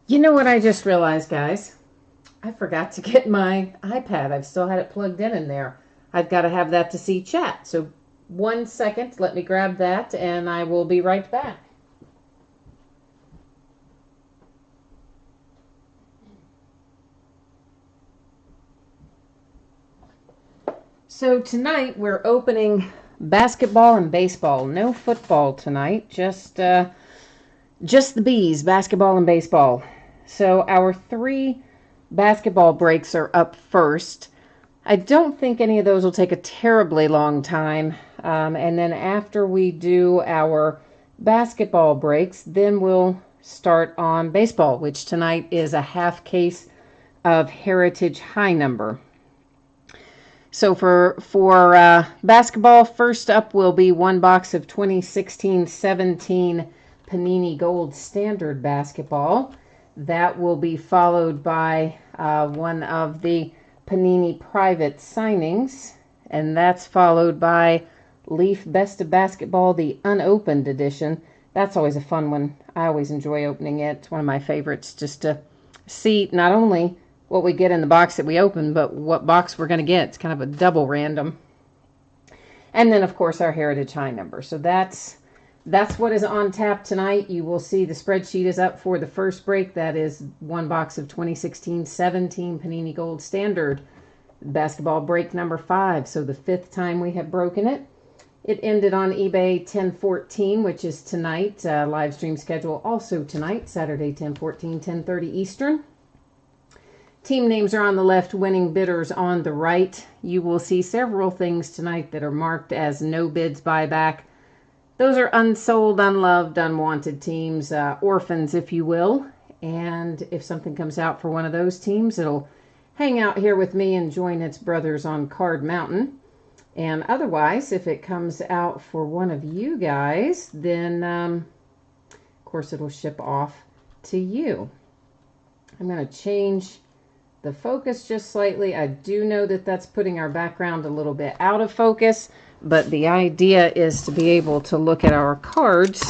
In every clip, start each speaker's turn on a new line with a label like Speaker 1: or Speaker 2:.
Speaker 1: You know what I just realized, guys? I forgot to get my iPad. I've still had it plugged in there. I've got to have that to see chat. So 1 second, let me grab that, and I will be right back. So tonight we're opening basketball and baseball. No football tonight, just the bees, basketball and baseball. So our 3 basketball breaks are up first. I don't think any of those will take a terribly long time. And then after we do our basketball breaks, then we'll start on baseball, which tonight is a half case of Heritage High Number. So for basketball, first up will be 1 box of 2016-17 Panini Gold Standard basketball. That will be followed by one of the Panini Private Signings, and that's followed by Leaf Best of Basketball, the unopened edition. That's always a fun one. I always enjoy opening it. It's one of my favorites, just to see not only what we get in the box that we open, but what box we're going to get. It's kind of a double random. And then, of course, our Heritage High Number. So that's what is on tap tonight. You will see the spreadsheet is up for the first break. That is 1 box of 2016-17 Panini Gold Standard basketball break number 5. So the 5th time we have broken it. It ended on eBay 10/14, which is tonight. Live stream schedule also tonight, Saturday 10/14, 10:30 Eastern. Team names are on the left, winning bidders on the right. You will see several things tonight that are marked as no bids buyback. Those are unsold, unloved, unwanted teams, orphans, if you will. And if something comes out for one of those teams, it'll hang out here with me and join its brothers on Card Mountain. And otherwise, if it comes out for one of you guys, then, of course, it'll ship off to you. I'm going to change the focus just slightly. I do know that that's putting our background a little bit out of focus, but the idea is to be able to look at our cards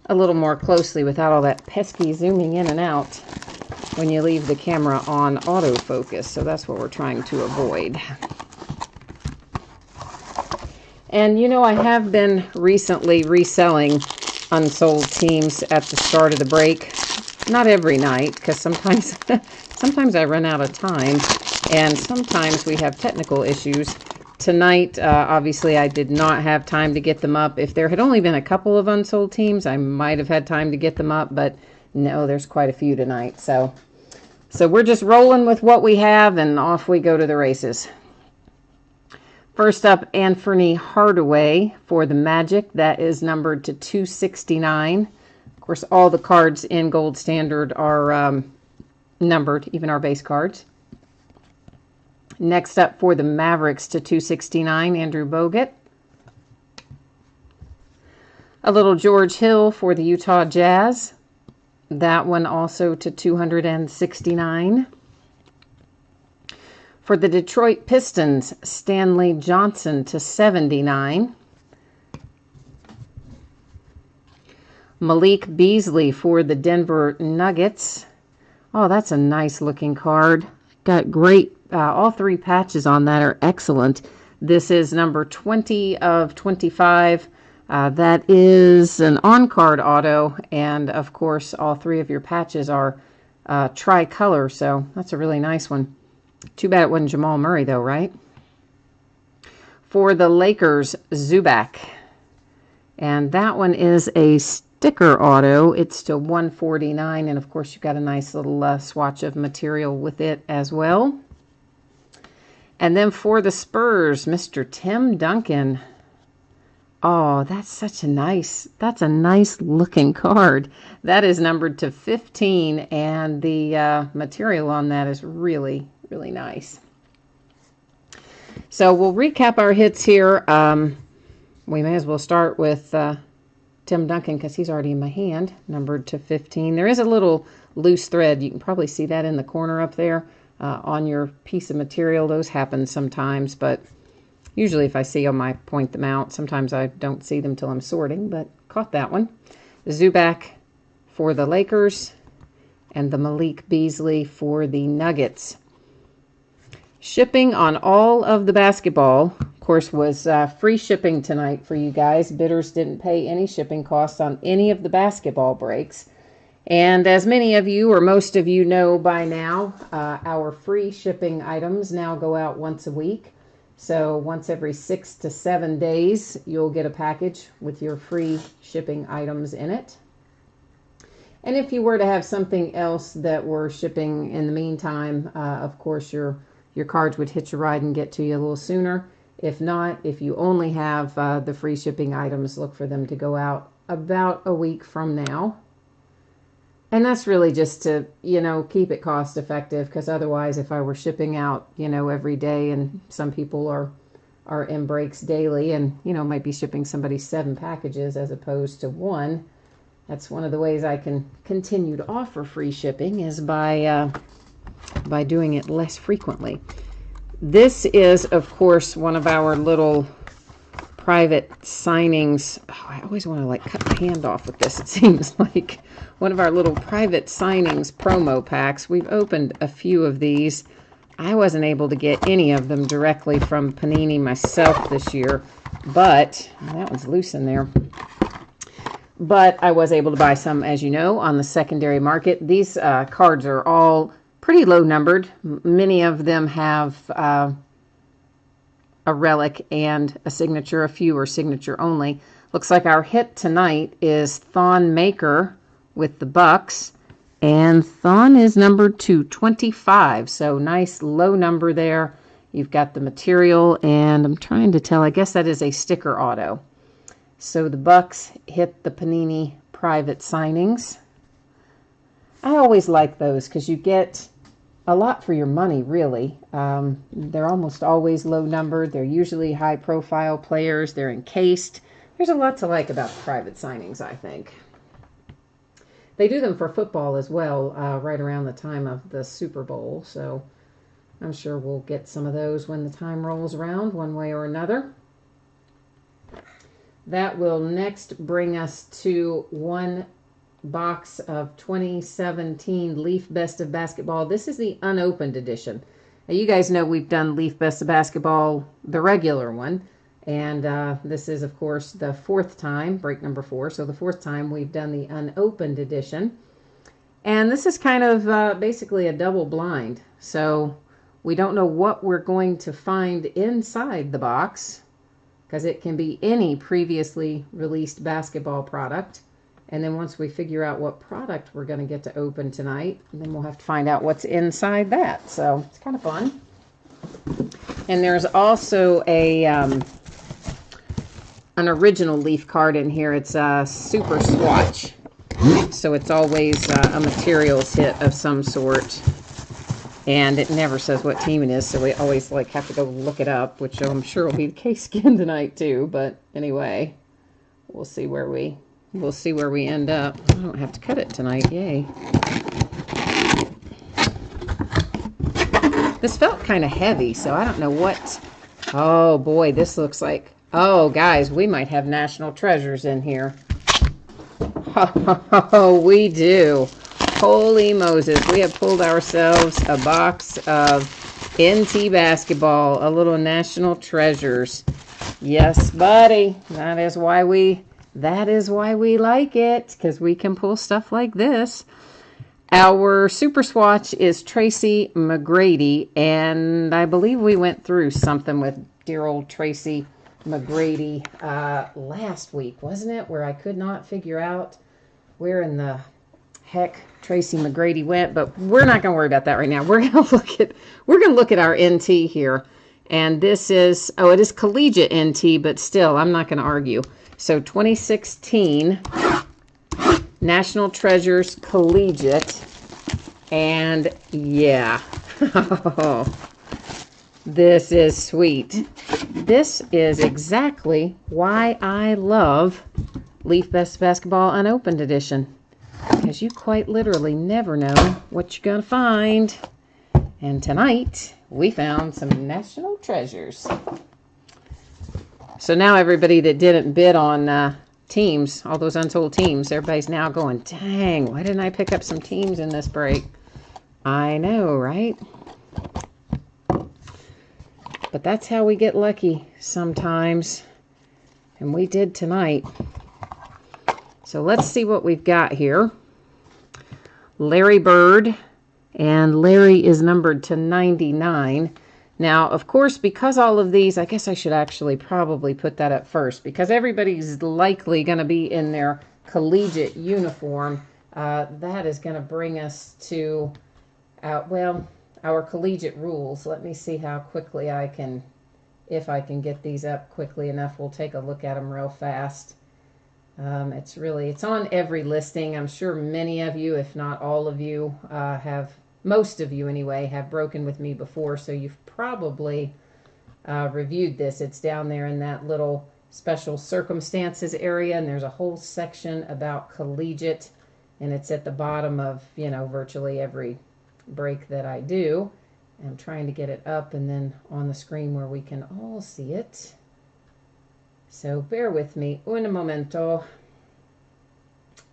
Speaker 1: a little more closely without all that pesky zooming in and out when you leave the camera on autofocus. So that's what we're trying to avoid. And you know, I have been recently reselling unsold teams at the start of the break. Not every night, because sometimes I run out of time, and sometimes we have technical issues. Tonight, obviously, I did not have time to get them up. If there had only been a couple of unsold teams, I might have had time to get them up, but no, there's quite a few tonight. So we're just rolling with what we have, and off we go to the races. First up, Anthony Hardaway for the Magic. That is numbered to 269. Of course, all the cards in Gold Standard are numbered, even our base cards. Next up for the Mavericks to 269, Andrew Bogut. A little George Hill for the Utah Jazz. That one also to 269. For the Detroit Pistons, Stanley Johnson to 79. Malik Beasley for the Denver Nuggets. Oh, that's a nice looking card. Got great, all 3 patches on that are excellent. This is number 20 of 25. That is an on-card auto, and of course all 3 of your patches are tricolor, so that's a really nice one. Too bad it wasn't Jamal Murray though, right? For the Lakers, Zubac. And that one is a sticker auto. It's to 149, and of course you've got a nice little swatch of material with it as well. And then for the Spurs, Mr. Tim Duncan. Oh, that's a nice looking card. That is numbered to 15, and the material on that is really, really nice. So we'll recap our hits here. We may as well start with Tim Duncan because he's already in my hand, numbered to 15. There is a little loose thread. You can probably see that in the corner up there on your piece of material. Those happen sometimes, but usually if I see them, I point them out. Sometimes I don't see them till I'm sorting, but caught that one. Zubac for the Lakers. and the Malik Beasley for the Nuggets. Shipping on all of the basketball, of course, was free shipping tonight for you guys. Bidders didn't pay any shipping costs on any of the basketball breaks. And as many of you, or most of you know by now, our free shipping items now go out once a week. So once every 6 to 7 days, you'll get a package with your free shipping items in it. And if you were to have something else that we're shipping in the meantime, of course, your cards would hitch a ride and get to you a little sooner. If not, if you only have the free shipping items, look for them to go out about a week from now. And that's really just to, keep it cost effective, because otherwise if I were shipping out, every day, and some people are in breaks daily and, might be shipping somebody 7 packages as opposed to 1. That's one of the ways I can continue to offer free shipping is by doing it less frequently. This is, of course, one of our little private signings. Oh, I always want to cut my hand off with this. It seems like one of our little private signings promo packs. We've opened a few of these. I wasn't able to get any of them directly from Panini myself this year, but that one's loose in there. But I was able to buy some, as you know, on the secondary market. These cards are all pretty low numbered. Many of them have a relic and a signature. A few are signature only. Looks like our hit tonight is Thon Maker with the Bucks. And Thon is numbered to 25. So nice low number there. You've got the material, and I'm trying to tell, I guess that is a sticker auto. So the Bucks hit the Panini Private Signings. I always like those because you get a lot for your money, really. They're almost always low numbered. They're usually high profile players. They're encased. There's a lot to like about the private signings, I think. They do them for football as well, right around the time of the Super Bowl. So I'm sure we'll get some of those when the time rolls around, one way or another. That will next bring us to one box of 2017 Leaf Best of Basketball. This is the unopened edition. Now, you guys know we've done Leaf Best of Basketball, the regular one. And this is, of course, the 4th time, break number 4. So the 4th time we've done the unopened edition. And this is kind of basically a double blind. So we don't know what we're going to find inside the box, because it can be any previously released basketball product. And then once we figure out what product we're going to get to open tonight, then we'll have to find out what's inside that. So it's kind of fun. And there's also an original Leaf card in here. It's a Super Swatch. So it's always a materials hit of some sort. And it never says what team it is, so we always have to go look it up, which I'm sure will be the case again tonight too. But anyway, we'll see where we end up. I don't have to cut it tonight, yay! This felt kind of heavy, so I don't know what. Oh boy, this looks like. Oh guys, we might have national treasures in here. Oh, we do. Holy Moses, we have pulled ourselves a box of NT basketball, a little national treasures. Yes, buddy, that is why we like it, because we can pull stuff like this. Our Super Swatch is Tracy McGrady, and I believe we went through something with dear old Tracy McGrady last week, wasn't it? Where I could not figure out where in the heck Tracy McGrady went, but we're not going to worry about that right now. We're going to look at our NT here, and this is it is collegiate NT, but still I'm not going to argue. So 2016 National Treasures Collegiate, and yeah, this is sweet. This is exactly why I love Leaf Best Basketball Unopened Edition. Because you quite literally never know what you're going to find. And tonight, we found some national treasures. So now everybody that didn't bid on teams, all those unsold teams. Everybody's now going, dang, why didn't I pick up some teams in this break? I know, right? But that's how we get lucky sometimes. And we did tonight. So let's see what we've got here. Larry Bird. And Larry is numbered to 99. Now, of course, because all of these, I guess I should actually probably put that up first, because everybody's likely going to be in their collegiate uniform. That is going to bring us to, well, our collegiate rules. Let me see how quickly I can, if I can get these up quickly enough. We'll take a look at them real fast. It's on every listing. I'm sure many of you, if not all of you, most of you anyway, have broken with me before, so you've probably reviewed this. It's down there in that little special circumstances area, and there's a whole section about collegiate, and it's at the bottom of, virtually every break that I do. I'm trying to get it up and then on the screen where we can all see it. So bear with me un momento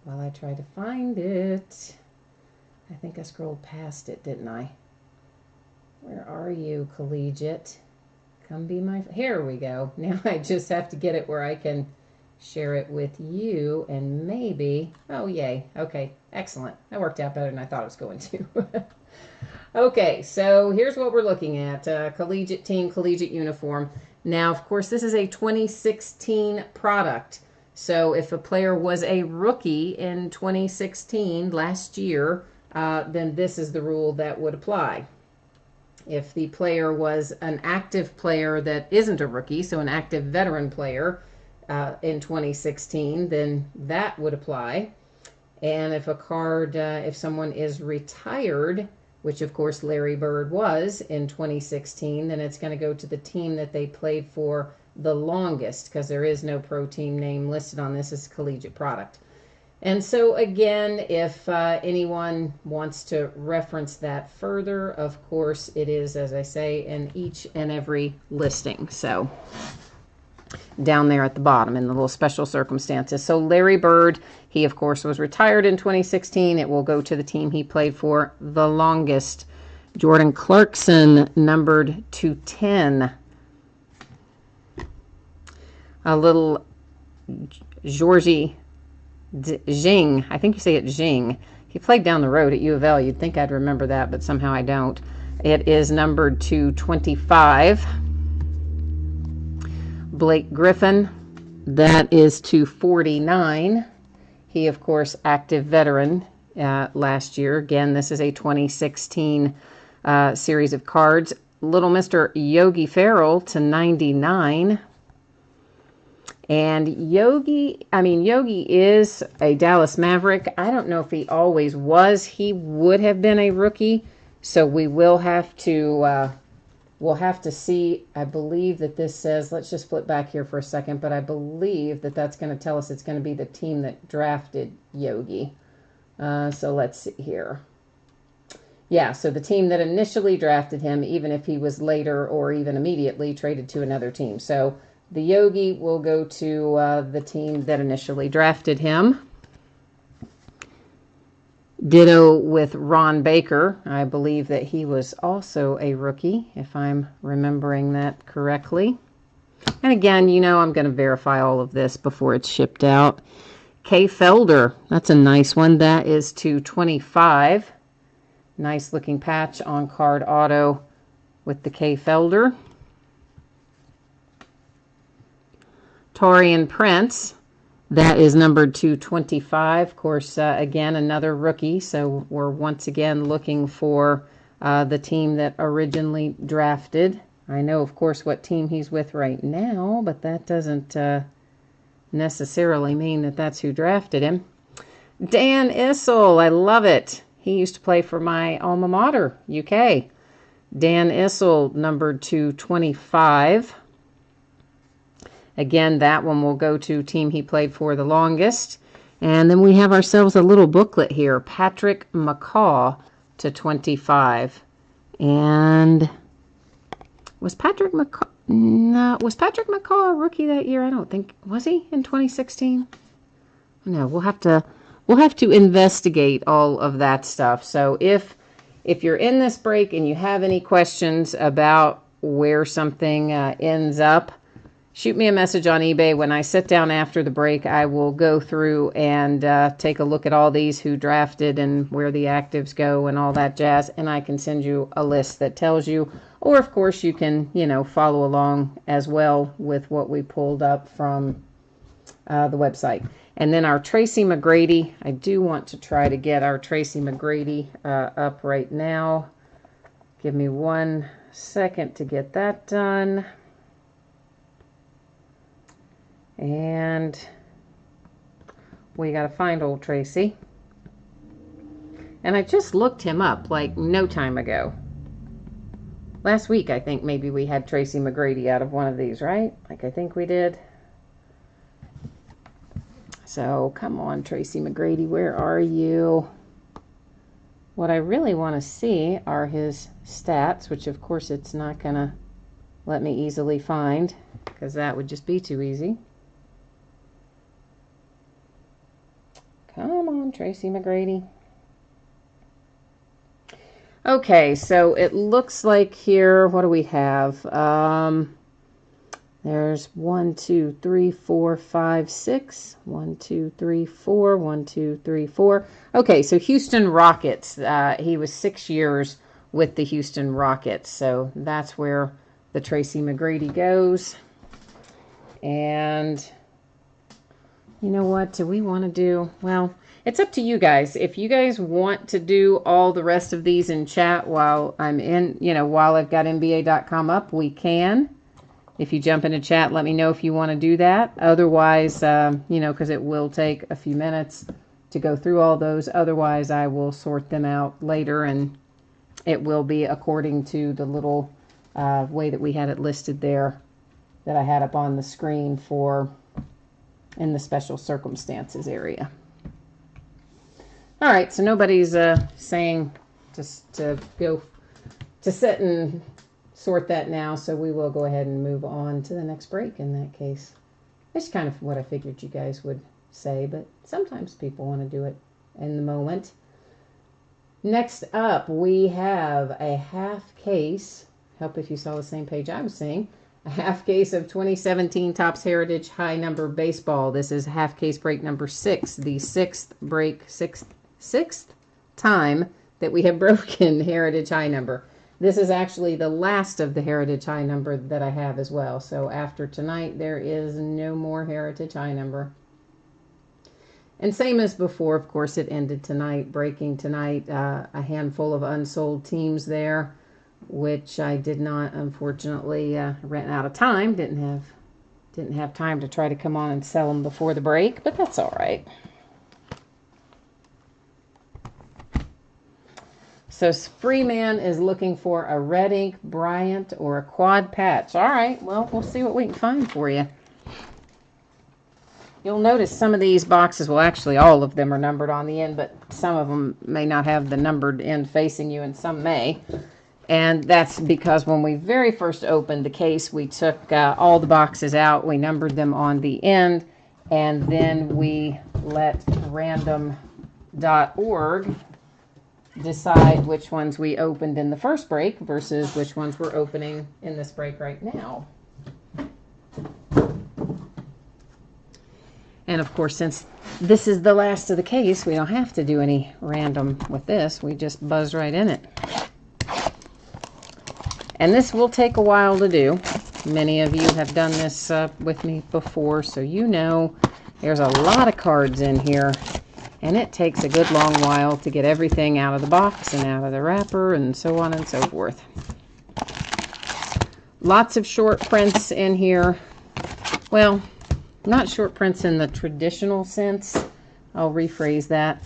Speaker 1: while I try to find it. I think I scrolled past it, didn't I? Where are you, collegiate? Come be my... Here we go. Now I just have to get it where I can share it with you and maybe... Oh, yay. Okay, excellent. That worked out better than I thought it was going to. Okay, so here's what we're looking at. Collegiate team, collegiate uniform. Now, of course, this is a 2016 product. So if a player was a rookie in 2016, last year, then this is the rule that would apply. If the player was an active player that isn't a rookie, so an active veteran player in 2016, then that would apply. And if a card, if someone is retired, which of course Larry Bird was in 2016, then it's going to go to the team that they played for the longest, because there is no pro team name listed on this as a collegiate product. And so again, if anyone wants to reference that further, of course it is, as I say, in each and every listing. So down there at the bottom in the little special circumstances. So Larry Bird, he of course was retired in 2016. It will go to the team he played for the longest. Jordan Clarkson, numbered to 10. A little Georgie Jing, I think you say it Jing. He played down the road at U of L. You'd think I'd remember that, but somehow I don't. It is numbered to 25. Blake Griffin, that is to 49. He, of course, active veteran last year. Again, this is a 2016 series of cards. Little Mr. Yogi Ferrell to 99. And Yogi is a Dallas Maverick. I don't know if he always was. He would have been a rookie, so we will have to we'll have to see. I believe that this says, let's just flip back here for a second, but I believe that that's going to tell us it's going to be the team that drafted Yogi. So let's see here. Yeah, so the team that initially drafted him, even if he was later or even immediately traded to another team. So the Yogi will go to the team that initially drafted him. Ditto with Ron Baker. I believe that he was also a rookie, if I'm remembering that correctly. And again, I'm going to verify all of this before it's shipped out. Kay Felder, that's a nice one. That is to 25. Nice looking patch on card auto with the Kay Felder. Torian Prince, that is numbered to 25. Of course, again, another rookie. So we're once again looking for the team that originally drafted. I know, of course, what team he's with right now, but that doesn't necessarily mean that that's who drafted him. Dan Issel, I love it. He used to play for my alma mater, UK. Dan Issel, numbered to 25. Again, that one will go to team he played for the longest. And then we have ourselves a little booklet here. Patrick McCaw to 25. And was Patrick McCaw... No, was Patrick McCaw a rookie that year? I don't think... Was he in 2016? No, we'll have to investigate all of that stuff. So if you're in this break and you have any questions about where something ends up, shoot me a message on eBay. When I sit down after the break, I will go through and take a look at all these, who drafted and where the actives go and all that jazz, and I can send you a list that tells you. Or, of course, you can, follow along as well with what we pulled up from the website. And then our Tracy McGrady, I do want to try to get our Tracy McGrady up right now. Give me 1 second to get that done. And we got to find old Tracy. And I just looked him up like no time ago. Last week, I think maybe we had Tracy McGrady out of one of these, right? Like I think we did. So come on, Tracy McGrady, where are you? What I really want to see are his stats, which of course it's not going to let me easily find, because that would just be too easy. Come on, Tracy McGrady. Okay, so it looks like here, what do we have? There's 1, 2, 3, 4, 5, 6. 1, 2, 3, 4. 1, 2, 3, 4. Okay, so Houston Rockets. He was 6 years with the Houston Rockets. So that's where the Tracy McGrady goes. And you know what? Do we want to do? Well, it's up to you guys. If you guys want to do all the rest of these in chat while I'm in, while I've got NBA.com up, we can. If you jump into chat, let me know if you want to do that. Otherwise, because it will take a few minutes to go through all those. Otherwise, I will sort them out later, and it will be according to the little way that we had it listed there that I had up on the screen for in the special circumstances area. All right, so nobody's saying just to go to sit and sort that now, so we will go ahead and move on to the next break in that case. It's kind of what I figured you guys would say, but sometimes people want to do it in the moment. Next up, we have a half case. Help if you saw the same page I was seeing. A half case of 2017 Topps Heritage High Number Baseball. This is half case break number 6, the sixth time that we have broken Heritage High Number. This is actually the last of the Heritage High Number that I have as well. So after tonight, there is no more Heritage High Number. And same as before, of course, it ended tonight, breaking tonight. A handful of unsold teams there, which I did not, unfortunately, ran out of time. Didn't have time to try to come on and sell them before the break, but that's all right. So Freeman is looking for a red ink Bryant or a quad patch. All right, well, we'll see what we can find for you. You'll notice some of these boxes, well, actually all of them are numbered on the end, but some of them may not have the numbered end facing you, and some may. And that's because when we very first opened the case, we took all the boxes out, we numbered them on the end, and then we let random.org decide which ones we opened in the first break versus which ones we're opening in this break right now. And of course, since this is the last of the case, we don't have to do any random with this. We just buzz right in it. And this will take a while to do. Many of you have done this with me before, so you know there's a lot of cards in here. And it takes a good long while to get everything out of the box and out of the wrapper and so on and so forth. Lots of short prints in here. Well, not short prints in the traditional sense. I'll rephrase that.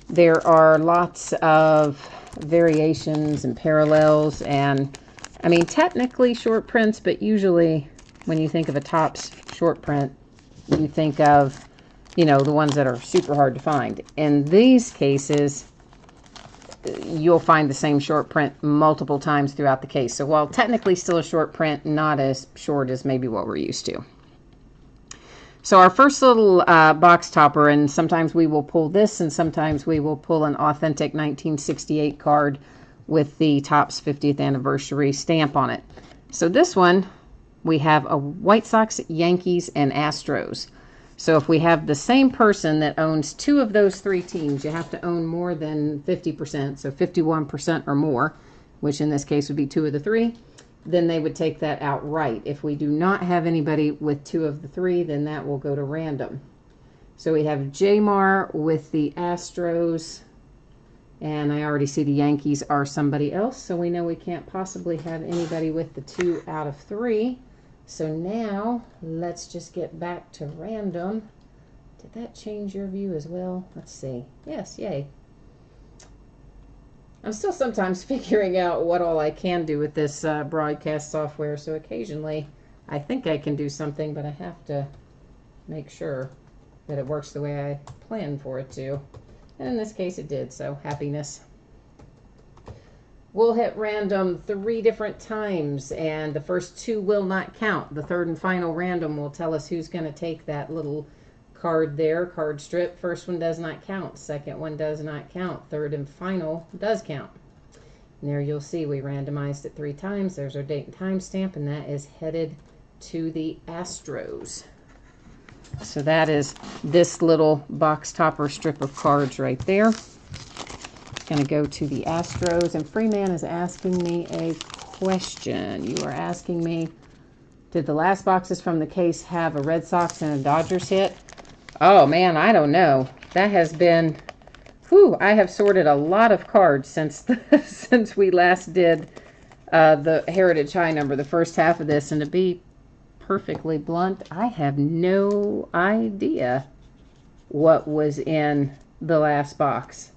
Speaker 1: There are lots of variations and parallels, and I mean technically short prints, but usually when you think of a Topps short print, you think of the ones that are super hard to find. In these cases, you'll find the same short print multiple times throughout the case. So while technically still a short print, not as short as maybe what we're used to. So our first little box topper, and sometimes we will pull this, and sometimes we will pull an authentic 1968 card with the Topps 50th anniversary stamp on it. So this one, we have a White Sox, Yankees, and Astros. So if we have the same person that owns two of those three teams, you have to own more than 50%, so 51% or more, which in this case would be two of the three, then they would take that outright. If we do not have anybody with two of the three, then that will go to random. So we have Jamar with the Astros, and I already see the Yankees are somebody else, so we know we can't possibly have anybody with the 2 out of 3. So now, let's just get back to random. Did that change your view as well? Let's see. Yes, yay. I'm still sometimes figuring out what all I can do with this broadcast software, so occasionally I think I can do something, but I have to make sure that it works the way I planned for it to. And in this case it did, so happiness. We'll hit random 3 different times, and the first 2 will not count. The third and final random will tell us who's going to take that little card there, card strip. First one does not count. Second one does not count. Third and final does count. And there you'll see we randomized it 3 times. There's our date and time stamp, and that is headed to the Astros. So that is this little box topper strip of cards right there. Going to go to the Astros, and Freeman is asking me a question. You are asking me, did the last boxes from the case have a Red Sox and a Dodgers hit? Oh man, I don't know. That has been, whew, I have sorted a lot of cards since since we last did the Heritage High number, the first half of this, and to be perfectly blunt, I have no idea what was in the last box.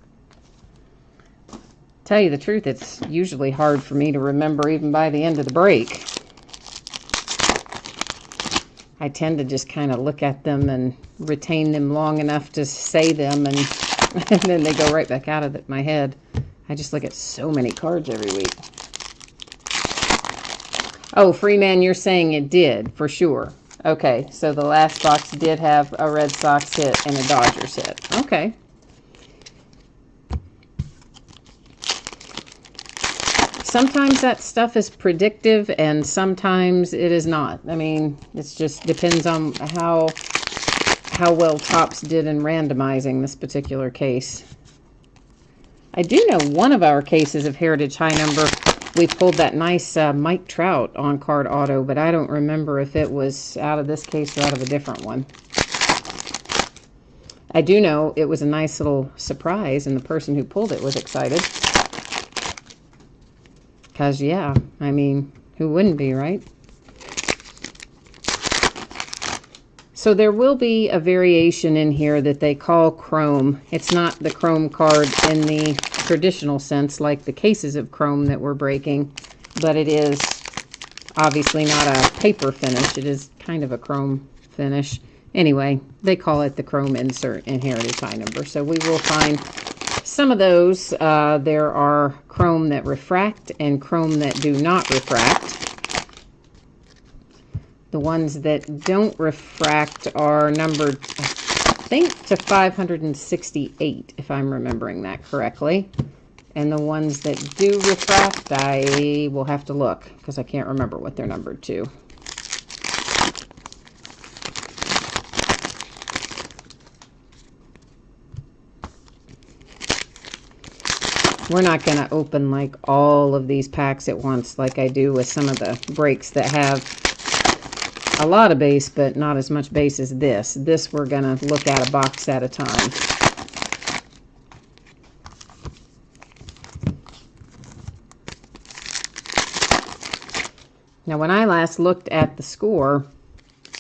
Speaker 1: Tell you the truth, it's usually hard for me to remember even by the end of the break. I tend to just kind of look at them and retain them long enough to say them, and then they go right back out of my head. I just look at so many cards every week. Oh, Freeman, you're saying it did, for sure. Okay, so the last box did have a Red Sox hit and a Dodgers hit. Okay. Sometimes that stuff is predictive, and sometimes it is not. I mean, it just depends on how well Topps did in randomizing this particular case. I do know one of our cases of Heritage High number, we pulled that nice Mike Trout on card auto, but I don't remember if it was out of this case or out of a different one. I do know it was a nice little surprise, and the person who pulled it was excited. Because, yeah, I mean, who wouldn't be, right? So there will be a variation in here that they call chrome. It's not the chrome card in the traditional sense, like the cases of chrome that we're breaking, but it is obviously not a paper finish. It is kind of a chrome finish. Anyway, they call it the chrome insert in Heritage High number. So we will find some of those. There are chrome that refract and chrome that do not refract. The ones that don't refract are numbered, I think, to 568, if I'm remembering that correctly. And the ones that do refract, I will have to look, because I can't remember what they're numbered to. We're not going to open like all of these packs at once like I do with some of the breaks that have a lot of base, but not as much base as this. This we're going to look at a box at a time. Now, when I last looked at the score,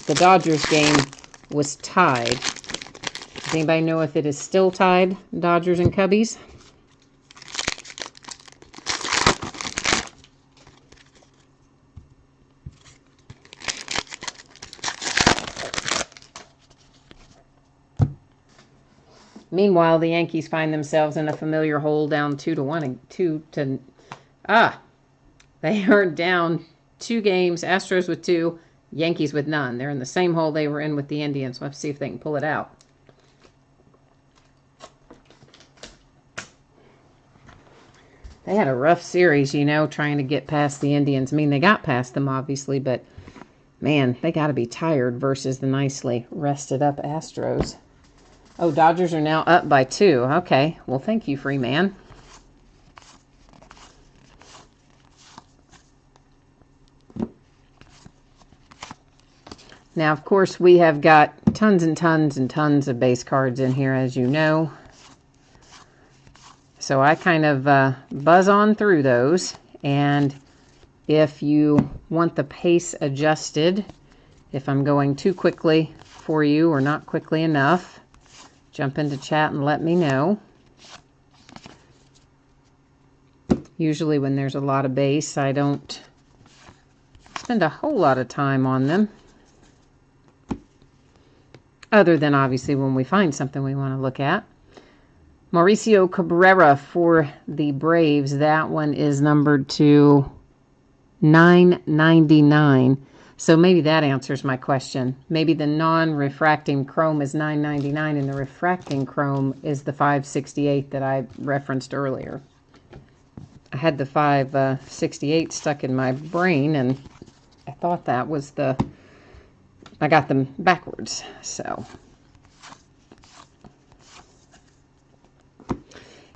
Speaker 1: the Dodgers game was tied. Does anybody know if it is still tied, Dodgers and Cubbies? Meanwhile, the Yankees find themselves in a familiar hole, down 2-1. They are down 2 games. Astros with 2, Yankees with none. They're in the same hole they were in with the Indians. We'll have to see if they can pull it out. They had a rough series, you know, trying to get past the Indians. I mean, they got past them, obviously, but, man, they got to be tired versus the nicely rested up Astros. Oh, Dodgers are now up by 2. Okay, well, thank you, Freeman. Now, of course, we have got tons and tons and tons of base cards in here, as you know. So I kind of buzz on through those. And if you want the pace adjusted, if I'm going too quickly for you or not quickly enough, jump into chat and let me know. Usually when there's a lot of base, I don't spend a whole lot of time on them. Other than obviously when we find something we want to look at. Mauricio Cabrera for the Braves. That one is numbered to 999. So maybe that answers my question. Maybe the non-refracting chrome is 999 and the refracting chrome is the 568 that I referenced earlier. I had the 568 stuck in my brain and I thought that was I got them backwards, so.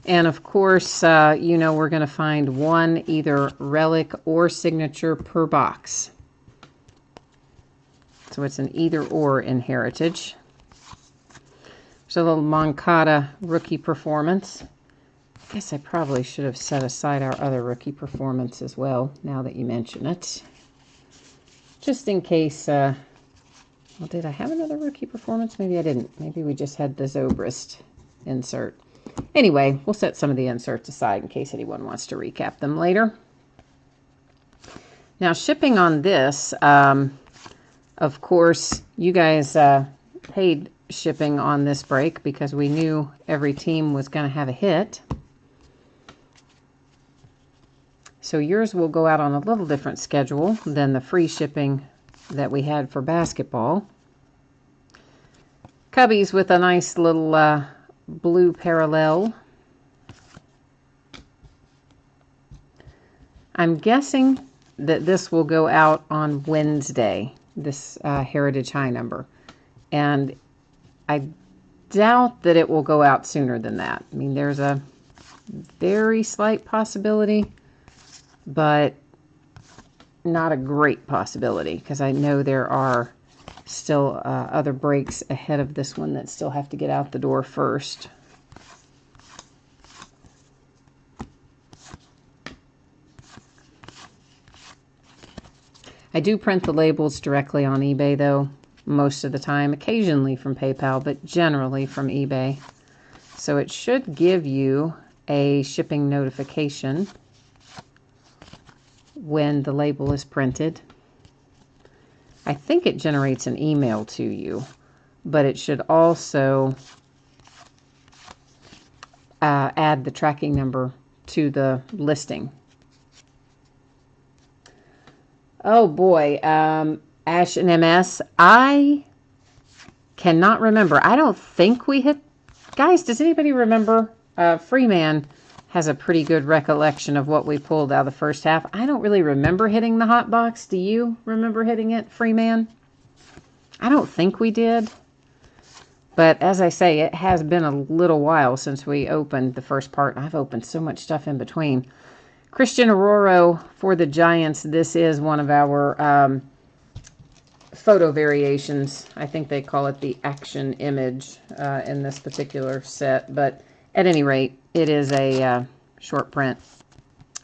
Speaker 1: And of course, you know, we're going to find one either relic or signature per box. So it's an either or in Heritage. There's a little Moncada rookie performance. I guess I probably should have set aside our other rookie performance as well, now that you mention it. Just in case, well, did I have another rookie performance? Maybe I didn't. Maybe we just had the Zobrist insert. Anyway, we'll set some of the inserts aside in case anyone wants to recap them later. Now, shipping on this, of course, you guys paid shipping on this break because we knew every team was going to have a hit. So yours will go out on a little different schedule than the free shipping that we had for basketball. Cubbies with a nice little blue parallel. I'm guessing that this will go out on Wednesday, this Heritage High number. And I doubt that it will go out sooner than that. I mean, there's a very slight possibility, but not a great possibility because I know there are still other breaks ahead of this one that still have to get out the door first. I do print the labels directly on eBay though, most of the time, occasionally from PayPal, but generally from eBay. So it should give you a shipping notification when the label is printed. I think it generates an email to you, but it should also add the tracking number to the listing. Oh boy, Ash and MS, I cannot remember. I don't think we hit, guys, does anybody remember? Freeman has a pretty good recollection of what we pulled out of the first half. I don't really remember hitting the hot box. Do you remember hitting it, Freeman? I don't think we did. But as I say, it has been a little while since we opened the first part. I've opened so much stuff in between. Christian Arroyo for the Giants. This is one of our photo variations. I think they call it the action image in this particular set. But at any rate, it is a short print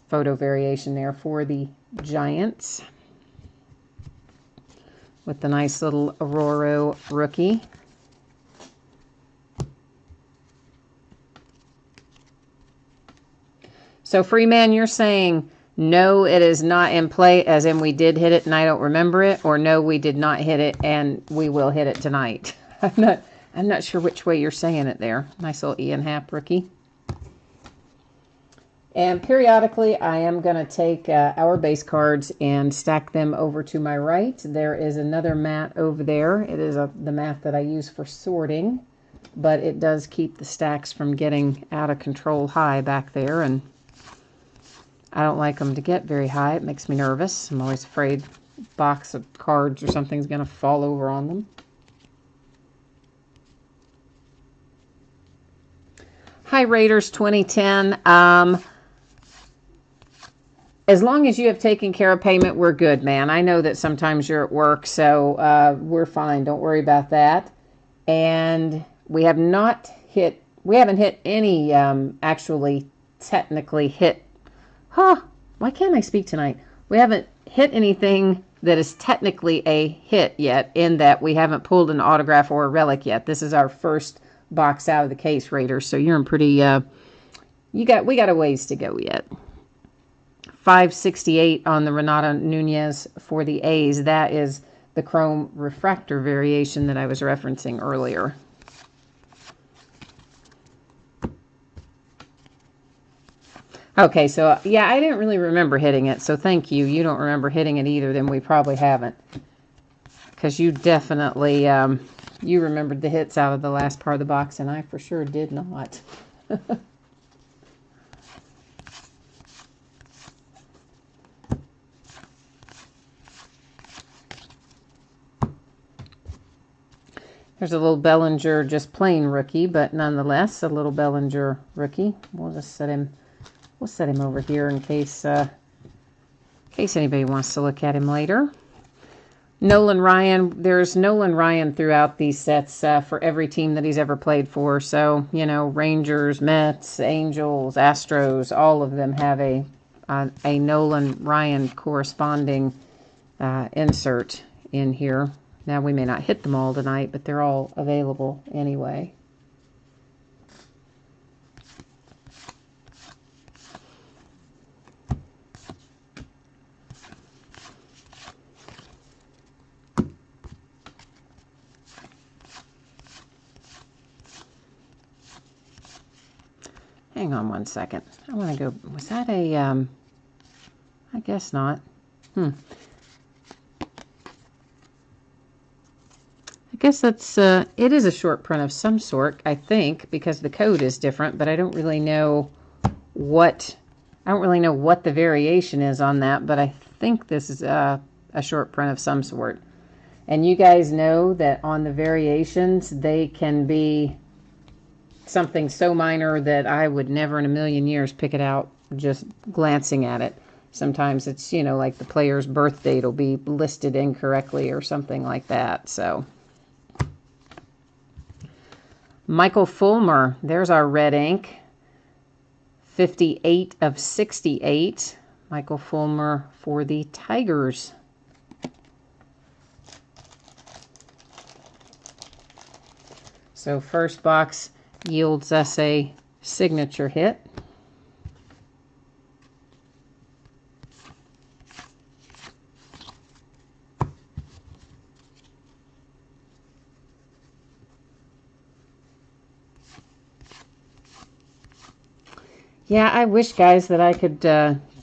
Speaker 1: photo variation there for the Giants with the nice little Aurora rookie. So Freeman, you're saying no, it is not in play, as in we did hit it and I don't remember it, or no, we did not hit it and we will hit it tonight. I'm not sure which way you're saying it there. Nice little Ian Happ rookie. And periodically, I am going to take our base cards and stack them over to my right. There is another mat over there. It is the mat that I use for sorting, but it does keep the stacks from getting out of control high back there, and I don't like them to get very high. It makes me nervous. I'm always afraid a box of cards or something's going to fall over on them. Hi, Raiders 2010. As long as you have taken care of payment, we're good, man. I know that sometimes you're at work, so we're fine. Don't worry about that. And we haven't hit any actually technically hit. Why can't I speak tonight? We haven't hit anything that is technically a hit yet, in that we haven't pulled an autograph or a relic yet. This is our first box out of the case, Raiders. So you're in pretty. We got a ways to go yet. 568 on the Renato Nunez for the A's. That is the chrome refractor variation that I was referencing earlier. Okay, so yeah, I didn't really remember hitting it, so thank you. You don't remember hitting it either, then we probably haven't. Because you definitely, you remembered the hits out of the last part of the box, and I for sure did not. There's a little Bellinger, just plain rookie, but nonetheless a little Bellinger rookie. We'll just set him over here in case anybody wants to look at him later. Nolan Ryan, there's Nolan Ryan throughout these sets for every team that he's ever played for. So, you know, Rangers, Mets, Angels, Astros, all of them have a Nolan Ryan corresponding insert in here. Now, we may not hit them all tonight, but they're all available anyway. Hang on one second. I want to go, was that a, I guess not. I guess that's, it is a short print of some sort, I think, because the code is different, but I don't really know what the variation is on that, but I think this is a short print of some sort. And you guys know that on the variations, they can be something so minor that I would never in a million years pick it out just glancing at it. Sometimes it's, you know, like the player's birth date will be listed incorrectly or something like that, so... Michael Fulmer, there's our red ink. 58 of 68. Michael Fulmer for the Tigers. So first box yields us a signature hit. Yeah, I wish, guys, that I could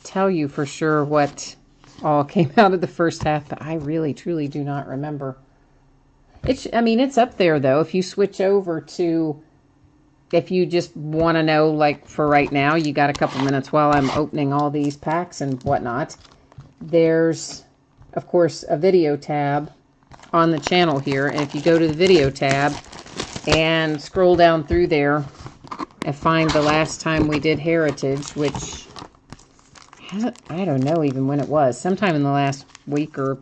Speaker 1: tell you for sure what all came out of the first half, but I really, truly do not remember. I mean, it's up there, though. If you switch over to, if you just want to know, like, for right now, you got a couple minutes while I'm opening all these packs and whatnot. There's, of course, a video tab on the channel here. And if you go to the video tab and scroll down through there, I find the last time we did Heritage, which, I don't know even when it was. Sometime in the last week or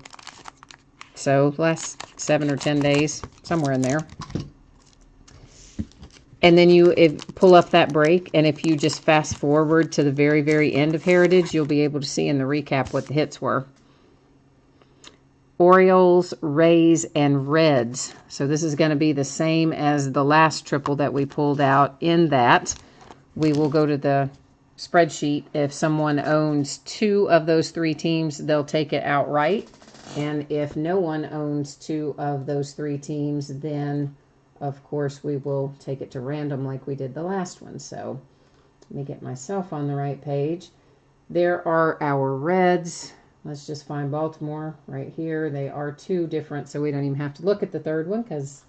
Speaker 1: so, last 7 or 10 days, somewhere in there. And then you pull up that break, and if you just fast forward to the very, very end of Heritage, you'll be able to see in the recap what the hits were. Orioles, Rays, and Reds. So this is going to be the same as the last triple that we pulled out, in that we will go to the spreadsheet. If someone owns 2 of those 3 teams, they'll take it outright. And if no one owns 2 of those 3 teams, then, of course, we will take it to random like we did the last one. So Let me get myself on the right page. There are our Reds. Let's just find Baltimore right here. They are two different, so we don't even have to look at the third one because,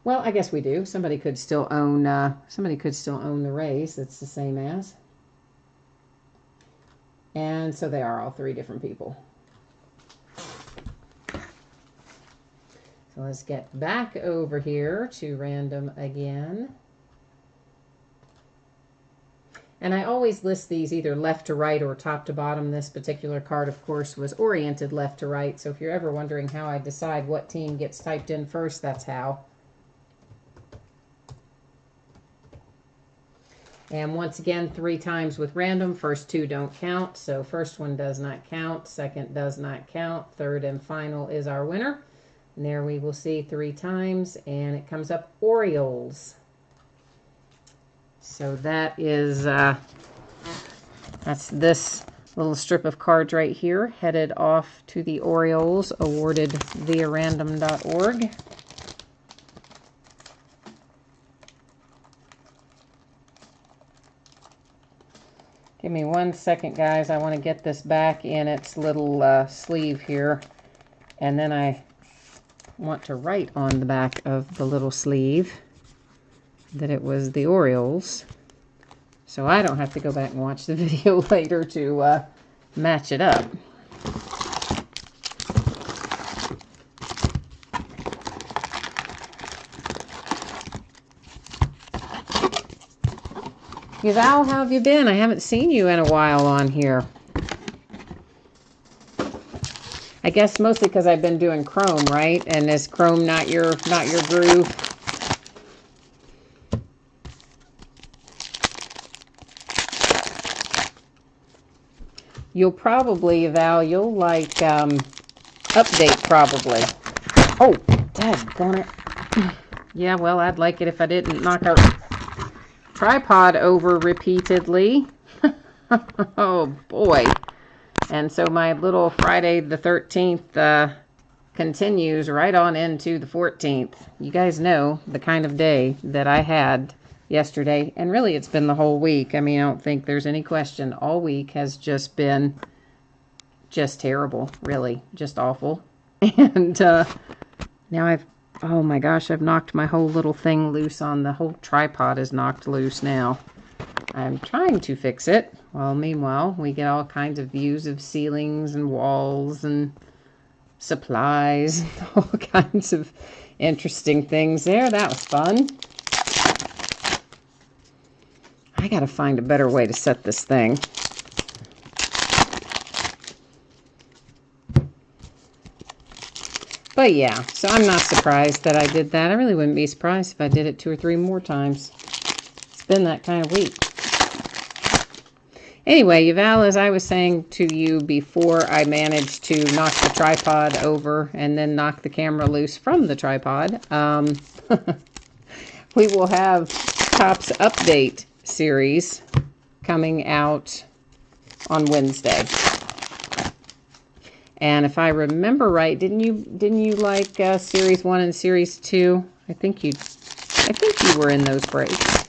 Speaker 1: well, I guess we do. Somebody could still own the Rays. It's the same as. And so they are all three different people. So let's get back over here to random again. And I always list these either left to right or top to bottom. This particular card, of course, was oriented left to right. So if you're ever wondering how I decide what team gets typed in first, that's how. And once again, 3 times with random. First 2 don't count. So first one does not count. Second does not count. Third and final is our winner. And there we will see 3 times. And it comes up Orioles. So that is, that's this little strip of cards right here, headed off to the Orioles, awarded via random.org. Give me 1 second, guys. I want to get this back in its little sleeve here. And then I want to write on the back of the little sleeve that it was the Orioles, so I don't have to go back and watch the video later to match it up. Val, how have you been? I haven't seen you in a while on here. I guess mostly because I've been doing Chrome, right? And is Chrome not your groove? You'll probably, Val, you'll like update probably. Oh, daggone it. Yeah, well, I'd like it if I didn't knock our tripod over repeatedly. Oh, boy. And so my little Friday the 13th continues right on into the 14th. You guys know the kind of day that I had yesterday, and really it's been the whole week. I mean, I don't think there's any question. All week has just been just terrible, really, just awful. And now oh my gosh, I've knocked my whole little thing loose on the whole tripod is knocked loose now. I'm trying to fix it. Well, meanwhile, we get all kinds of views of ceilings and walls and supplies, all kinds of interesting things there. That was fun. I gotta find a better way to set this thing. But yeah, so I'm not surprised that I did that. I really wouldn't be surprised if I did it 2 or 3 more times. It's been that kind of week. Anyway, Yuval, as I was saying to you before, I managed to knock the tripod over and then knock the camera loose from the tripod. We will have Topps Update series coming out on Wednesday. And if I remember right, didn't you like series 1 and series 2? I think you were in those breaks.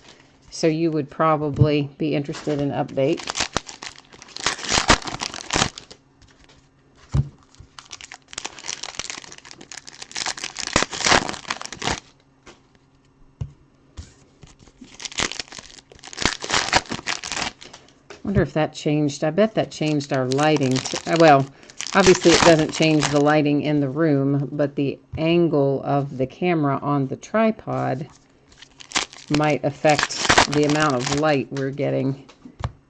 Speaker 1: So you would probably be interested in Update. I wonder if that changed. I bet that changed our lighting. Well, obviously it doesn't change the lighting in the room, but the angle of the camera on the tripod might affect the amount of light we're getting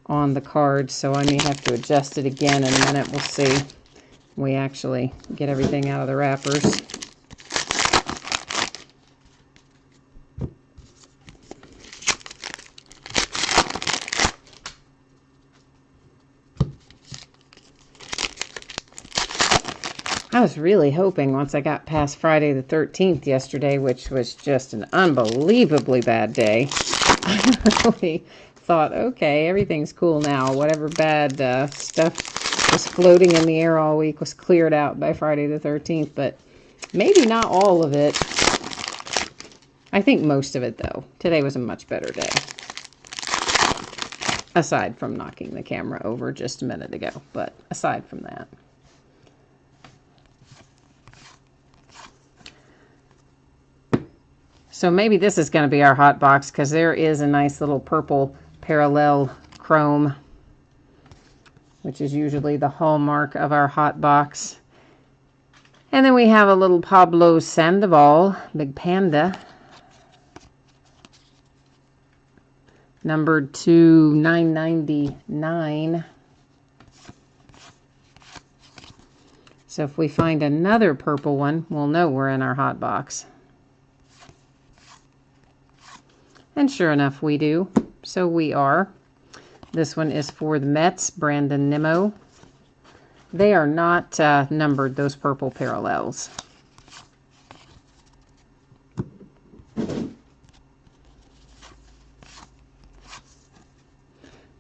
Speaker 1: on the card. So I may have to adjust it again in a minute. We'll see. We actually get everything out of the wrappers. I was really hoping once I got past Friday the 13th yesterday, which was just an unbelievably bad day, I really thought, okay, everything's cool now. Whatever bad stuff was floating in the air all week was cleared out by Friday the 13th, but maybe not all of it. I think most of it, though. Today was a much better day. Aside from knocking the camera over just a minute ago, but aside from that. So maybe this is going to be our hot box because there is a nice little purple parallel chrome, which is usually the hallmark of our hot box. And then we have a little Pablo Sandoval, Big Panda, numbered to 999. So if we find another purple one, we'll know we're in our hot box. And sure enough, we do. So we are. This one is for the Mets, Brandon Nimmo. They are not numbered, those purple parallels.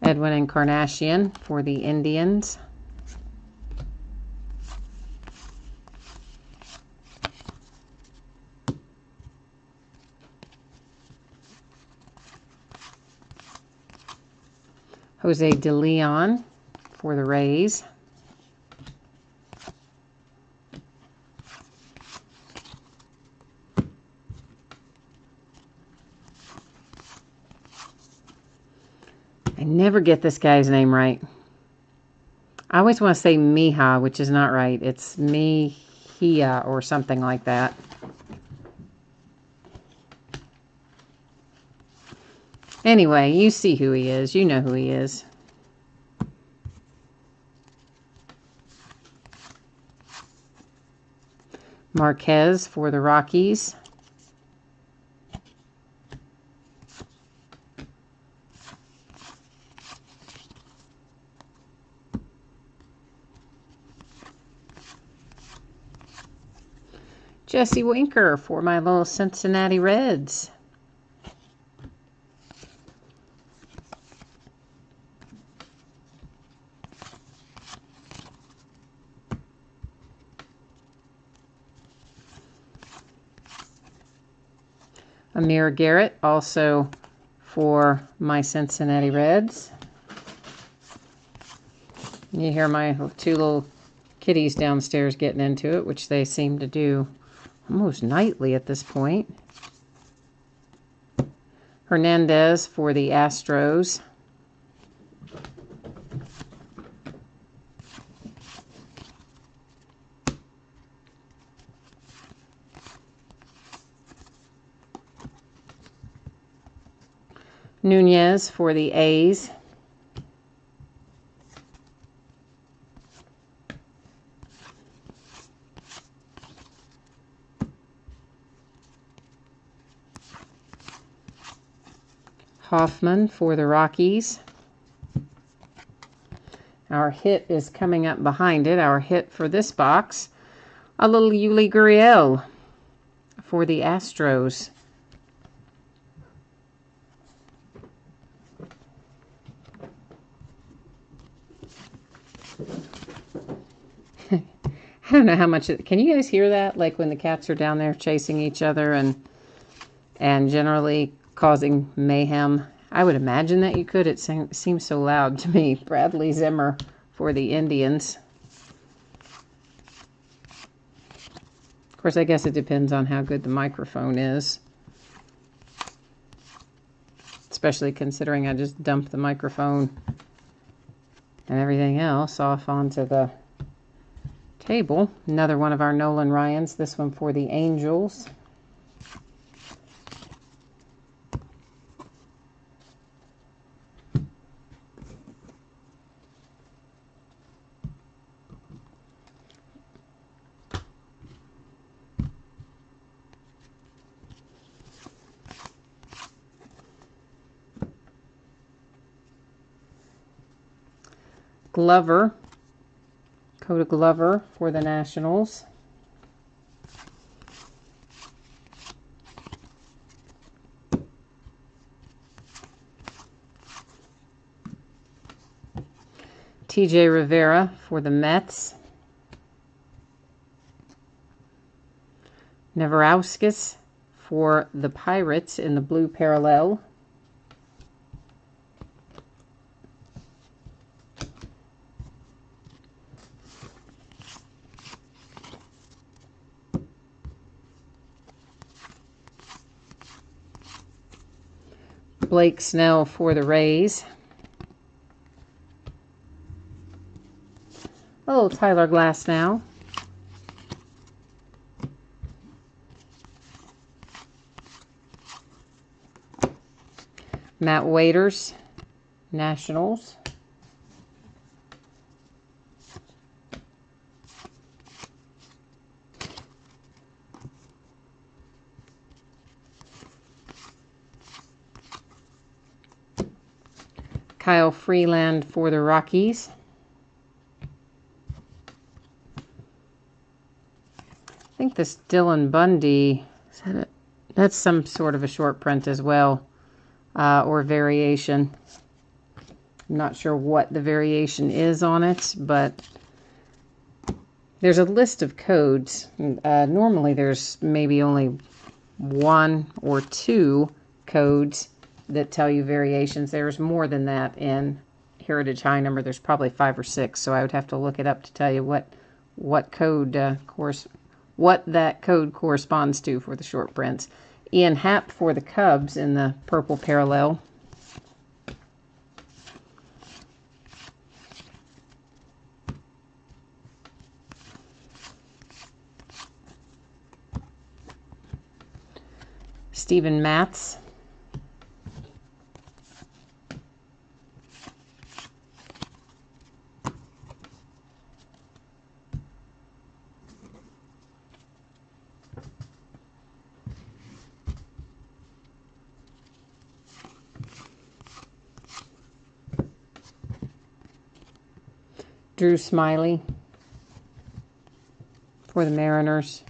Speaker 1: Edwin Encarnacion for the Indians. Jose De Leon for the Rays. I never get this guy's name right. I always want to say Mija, which is not right. It's Mejia or something like that. Anyway, you see who he is. You know who he is. Marquez for the Rockies. Jesse Winker for my little Cincinnati Reds. Amir Garrett, also for my Cincinnati Reds. You hear my two little kitties downstairs getting into it, which they seem to do almost nightly at this point. Hernandez for the Astros. Nunez for the A's. Hoffman for the Rockies. Our hit is coming up behind it. Our hit for this box, a little Yuli Gurriel for the Astros. I don't know how much can you guys hear that? Like when the cats are down there chasing each other and generally causing mayhem. I would imagine that you could. It seems so loud to me. Bradley Zimmer for the Indians. Of course, I guess it depends on how good the microphone is. Especially considering I just dumped the microphone and everything else off onto the table. Another one of our Nolan Ryans. This one for the Angels. Glover, Coda Glover for the Nationals. TJ Rivera for the Mets. Neverauskas for the Pirates in the blue parallel. Blake Snell for the Rays. Oh, Tyler Glasnow. Matt Waiters, Nationals. Kyle Freeland for the Rockies. I think this Dylan Bundy, is that it? That's some sort of a short print as well. Or variation. I'm not sure what the variation is on it, but there's a list of codes. Normally there's maybe only 1 or 2 codes that tell you variations. There's more than that in Heritage High Number. There's probably 5 or 6, so I would have to look it up to tell you what code what that code corresponds to for the short prints. Ian Happ for the Cubs in the purple parallel. Steven Matz. Drew Smiley for the Mariners.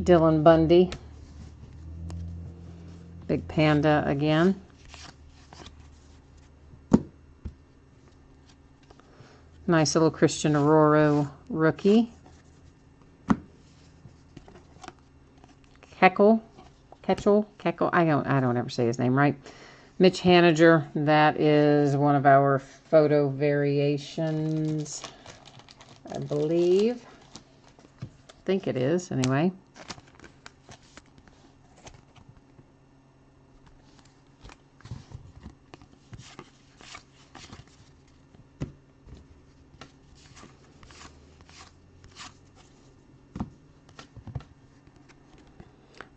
Speaker 1: Dylan Bundy. Big Panda again. Nice little Christian Aurora rookie. Ketchel. I don't ever say his name right. Mitch Haniger. That is one of our photo variations, I believe. I think it is, anyway.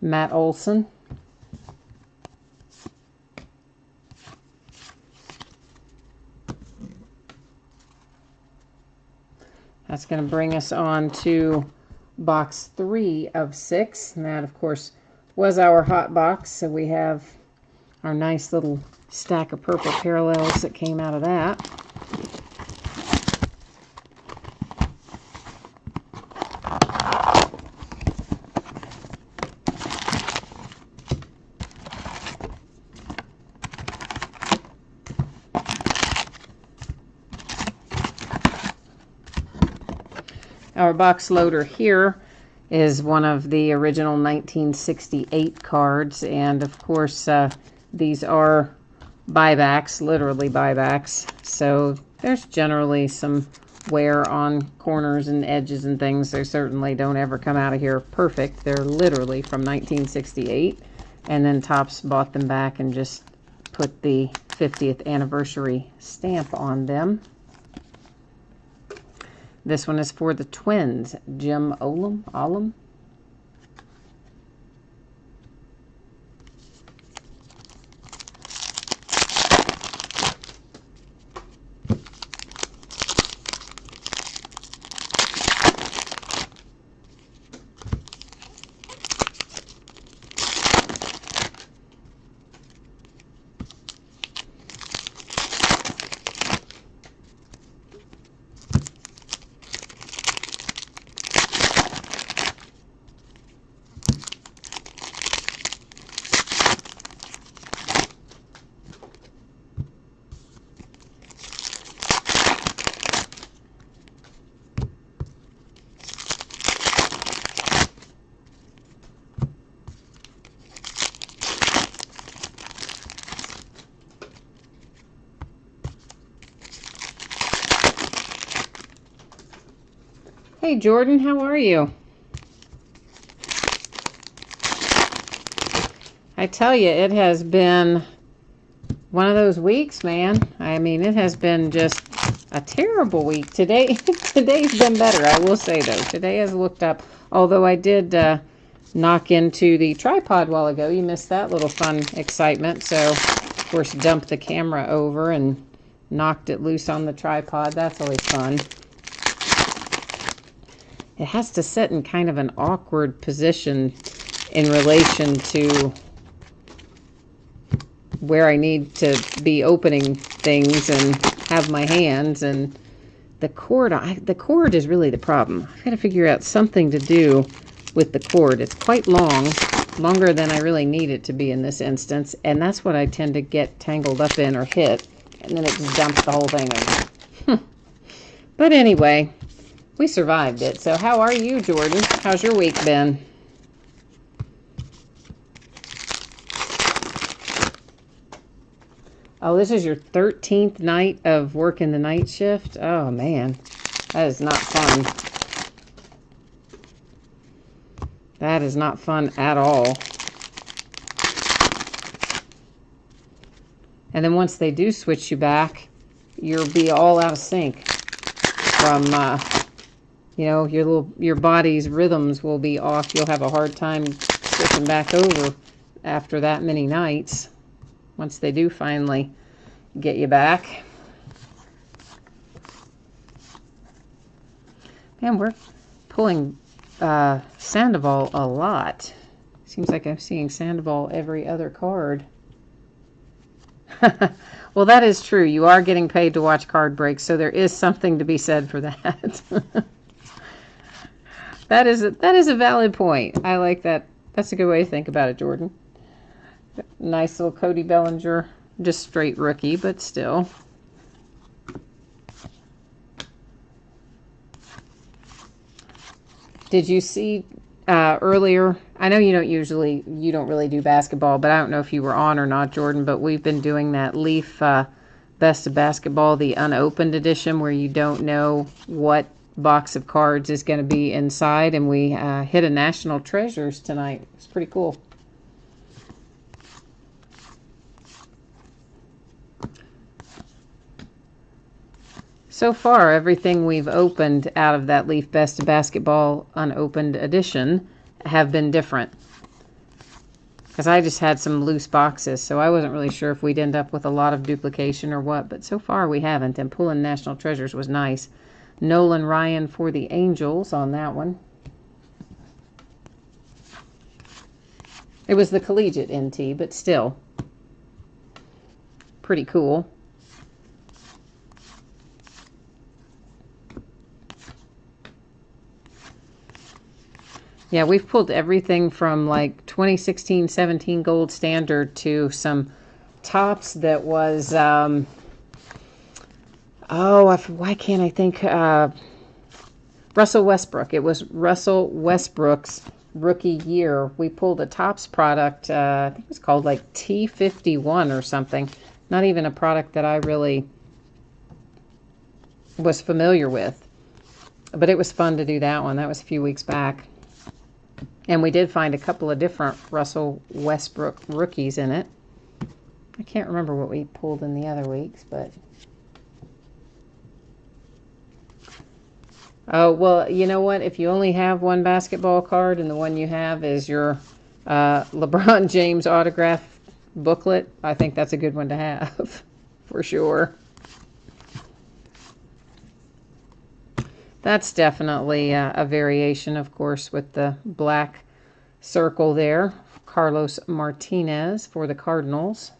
Speaker 1: Matt Olson. That's going to bring us on to box 3 of 6. And that, of course, was our hot box. So we have our nice little stack of purple parallels that came out of that. Our box loader here is one of the original 1968 cards, and of course these are buybacks, literally buybacks, so there's generally some wear on corners and edges and things. They certainly don't ever come out of here perfect. They're literally from 1968, and then Topps bought them back and just put the 50th anniversary stamp on them. This one is for the Twins, Jim Olam. Hey Jordan, how are you? I tell you, it has been one of those weeks, man. I mean, it has been just a terrible week. Today's been better, I will say, though. Today has looked up, although I did knock into the tripod a while ago. You missed that little fun excitement. So, of course, dumped the camera over and knocked it loose on the tripod. That's always fun. It has to sit in kind of an awkward position in relation to where I need to be opening things and have my hands, and the cord is really the problem. I've got to figure out something to do with the cord. It's quite long, longer than I really need it to be in this instance, and that's what I tend to get tangled up in or hit, and then it just dumps the whole thing over. But anyway, we survived it. So how are you, Jordan? How's your week been? Oh, this is your 13th night of working the night shift? Oh, man. That is not fun. That is not fun at all. And then once they do switch you back, you'll be all out of sync from, you know, your body's rhythms will be off. You'll have a hard time switching back over after that many nights. Once they do finally get you back. Man, we're pulling Sandoval a lot. Seems like I'm seeing Sandoval every other card. Well, that is true. You are getting paid to watch card breaks, so there is something to be said for that. That is a valid point. I like that. That's a good way to think about it, Jordan. Nice little Cody Bellinger, just straight rookie, but still. Did you see earlier? I know you don't really do basketball, but I don't know if you were on or not, Jordan, but we've been doing that Leaf Best of Basketball, the unopened edition, where you don't know what box of cards is going to be inside, and we hit a National Treasures tonight. It's pretty cool. So far, everything we've opened out of that Leaf Best of Basketball unopened edition have been different. Because I just had some loose boxes, so I wasn't really sure if we'd end up with a lot of duplication or what, but so far we haven't, and pulling National Treasures was nice. Nolan Ryan for the Angels on that one. It was the collegiate NT, but still pretty cool. Yeah, we've pulled everything from like 2016-17 Gold Standard to some tops that was, why can't I think? Russell Westbrook. It was Russell Westbrook's rookie year. We pulled a tops product, I think it was called like T51 or something. Not even a product that I really was familiar with. But it was fun to do that one. That was a few weeks back. And we did find a couple of different Russell Westbrook rookies in it. I can't remember what we pulled in the other weeks, but... Oh, well, you know what? If you only have one basketball card and the one you have is your LeBron James autograph booklet, I think that's a good one to have, for sure. That's definitely a variation, of course, with the black circle there. Carlos Martinez for the Cardinals.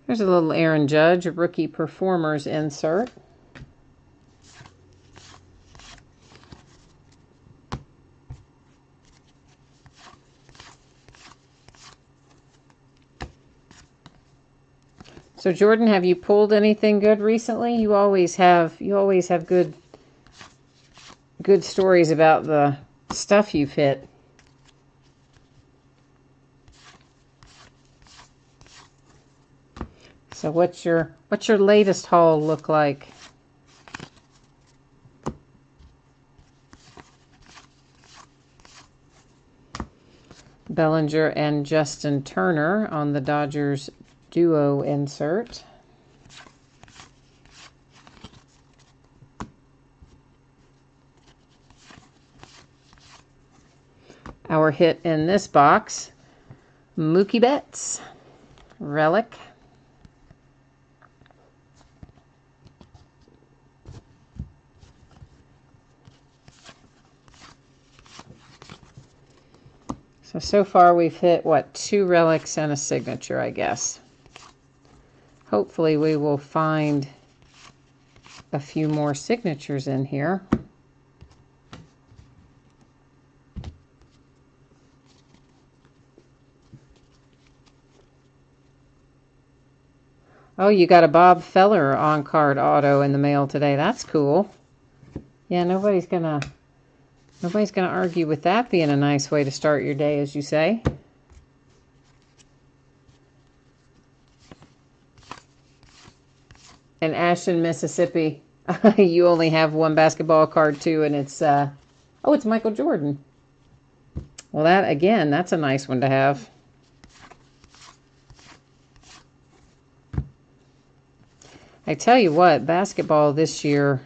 Speaker 1: There's a little Aaron Judge, rookie performers insert. So Jordan, have you pulled anything good recently? You always have good stories about the stuff you've hit. So what's your latest haul look like? Bellinger and Justin Turner on the Dodgers duo insert. Our hit in this box, Mookie Betts, relic. So far we've hit, what, 2 relics and a signature, I guess. Hopefully we will find a few more signatures in here. Oh, you got a Bob Feller on-card auto in the mail today. That's cool. Yeah, nobody's gonna argue with that being a nice way to start your day, as you say. In Ashton, Mississippi, you only have 1 basketball card too, and it's it's Michael Jordan. Well, that's a nice one to have. I tell you what, basketball this year,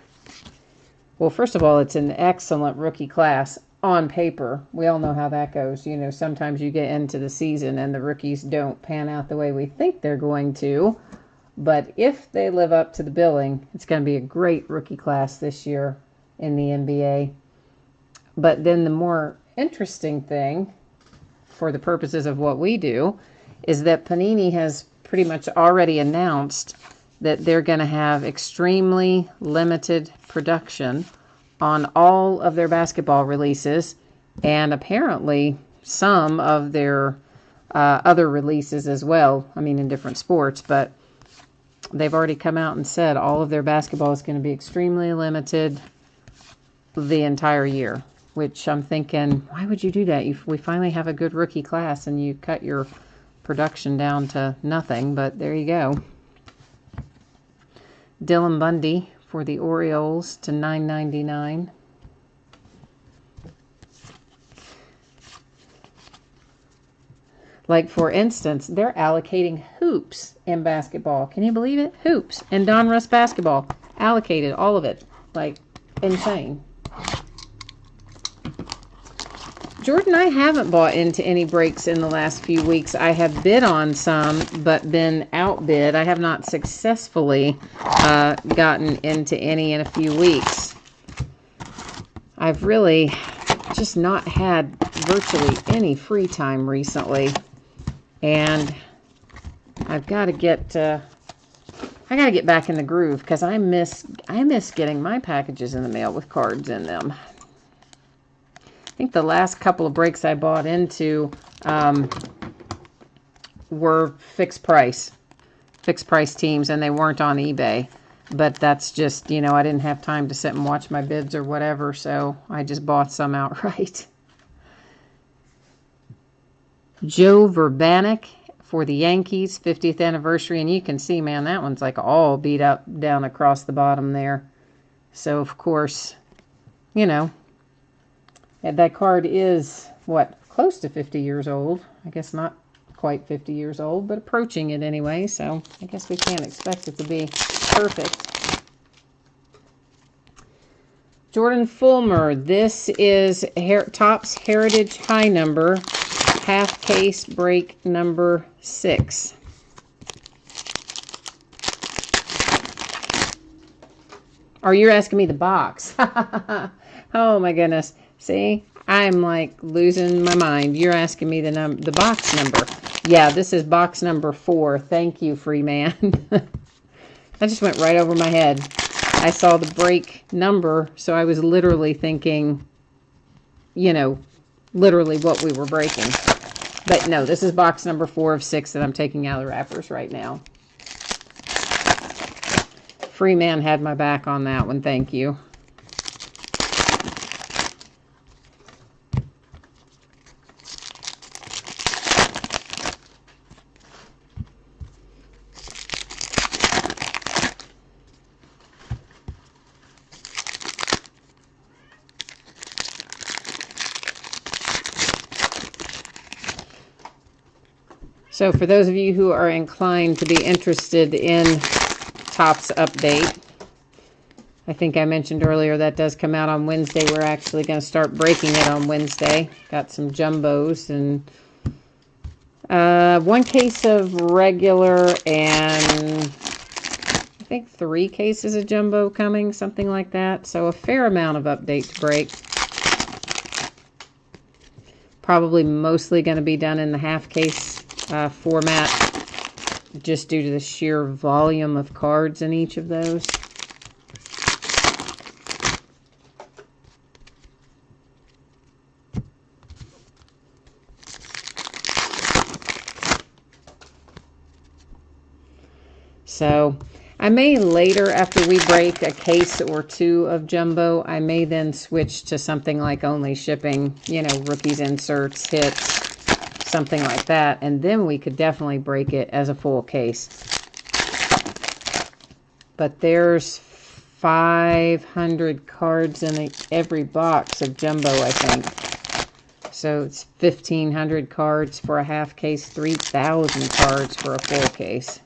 Speaker 1: well, first of all, it's an excellent rookie class on paper. We all know how that goes. You know, sometimes you get into the season and the rookies don't pan out the way we think they're going to. But if they live up to the billing, it's going to be a great rookie class this year in the NBA. But then the more interesting thing, for the purposes of what we do, is that Panini has pretty much already announced that they're going to have extremely limited production on all of their basketball releases, and apparently some of their other releases as well. I mean, in different sports, but they've already come out and said all of their basketball is going to be extremely limited the entire year, which I'm thinking, why would you do that? We finally have a good rookie class and you cut your production down to nothing, but there you go. Dylan Bundy for the Orioles to $9.99. Like, for instance, they're allocating hoops in basketball. Can you believe it? Hoops. And Donruss basketball. Allocated, all of it. Like, insane. Jordan, I haven't bought into any breaks in the last few weeks. I have bid on some, but been outbid. I have not successfully gotten into any in a few weeks. I've really just not had virtually any free time recently, and I've got to get back in the groove because I miss getting my packages in the mail with cards in them. I think the last couple of breaks I bought into were fixed price teams, and they weren't on eBay. But that's just, you know, I didn't have time to sit and watch my bids or whatever, so I just bought some outright. Joe Verbanek for the Yankees, 50th anniversary, and you can see, man, that one's like all beat up down across the bottom there. So, of course, you know, that card is, what, close to 50 years old. I guess not quite 50 years old, but approaching it anyway, so I guess we can't expect it to be perfect. Jordan Fulmer, this is Topps Heritage High Number, half case break number 6. Or you're asking me the box. Oh my goodness. See, I'm like losing my mind. You're asking me the box number. Yeah, this is box number 4. Thank you, free man. That just went right over my head. I saw the break number, so I was literally thinking, you know, literally what we were breaking. But no, this is box number 4 of 6 that I'm taking out of the wrappers right now. Freeman had my back on that one. Thank you. So for those of you who are inclined to be interested in Topps Update, I think I mentioned earlier that does come out on Wednesday. We're actually going to start breaking it on Wednesday. Got some jumbos and one case of regular and I think 3 cases of jumbo coming, something like that. So a fair amount of update to break. Probably mostly going to be done in the half case format, just due to the sheer volume of cards in each of those. So I may later, after we break a case or 2 of jumbo, I may then switch to something like only shipping, you know, rookies, inserts, hits, something like that, and then we could definitely break it as a full case. But there's 500 cards in every box of jumbo, I think. So it's 1,500 cards for a half case, 3,000 cards for a full case.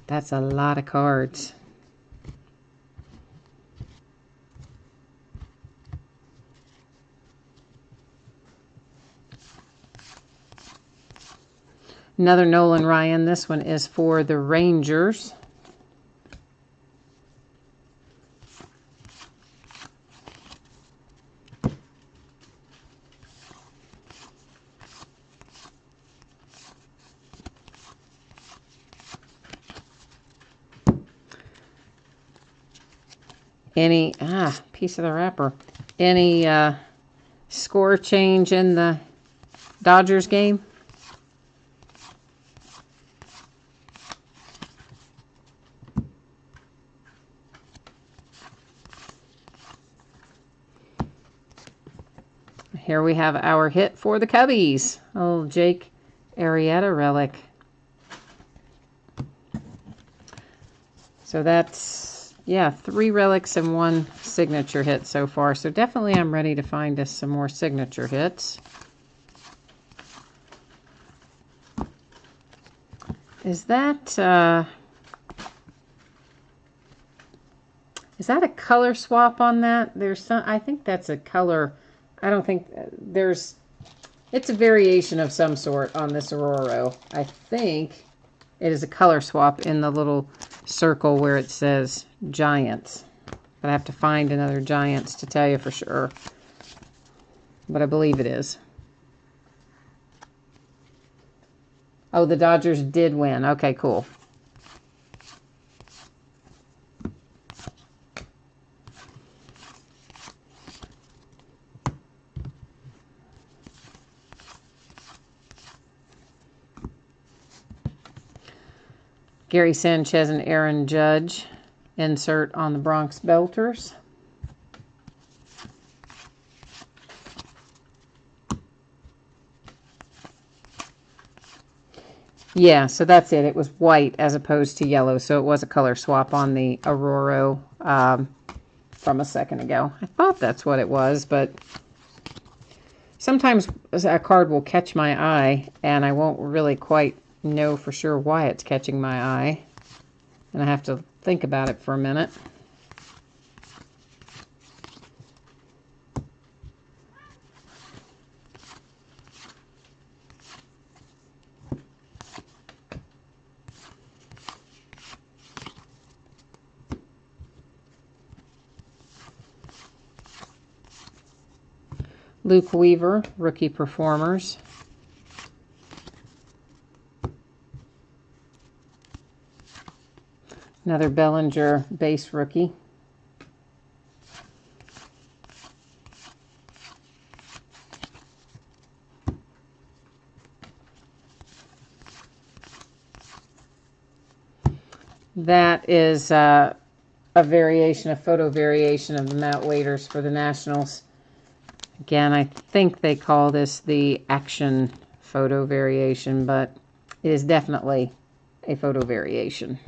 Speaker 1: That's a lot of cards. Another Nolan Ryan. This one is for the Rangers. Any, piece of the wrapper. Any score change in the Dodgers game? Here we have our hit for the Cubbies. Oh, Jake Arrieta relic. So that's, yeah, 3 relics and 1 signature hit so far. So definitely I'm ready to find us some more signature hits. Is that a color swap on that? There's some, I think that's a color. I don't think it's a variation of some sort on this Aurora. I think it is a color swap in the little circle where it says Giants. But I have to find another Giants to tell you for sure. But I believe it is. Oh, the Dodgers did win. Okay, cool. Gary Sanchez and Aaron Judge insert on the Bronx Belters. Yeah, so that's it. It was white as opposed to yellow, so it was a color swap on the Aurora from a second ago. I thought that's what it was, but sometimes a card will catch my eye, and I won't really quite know for sure why it's catching my eye, and I have to think about it for a minute. Luke Weaver, Rookie Performers. Another Bellinger base rookie. That is a variation, a photo variation of the Matt Waiters for the Nationals. Again, I think they call this the action photo variation, but it is definitely a photo variation.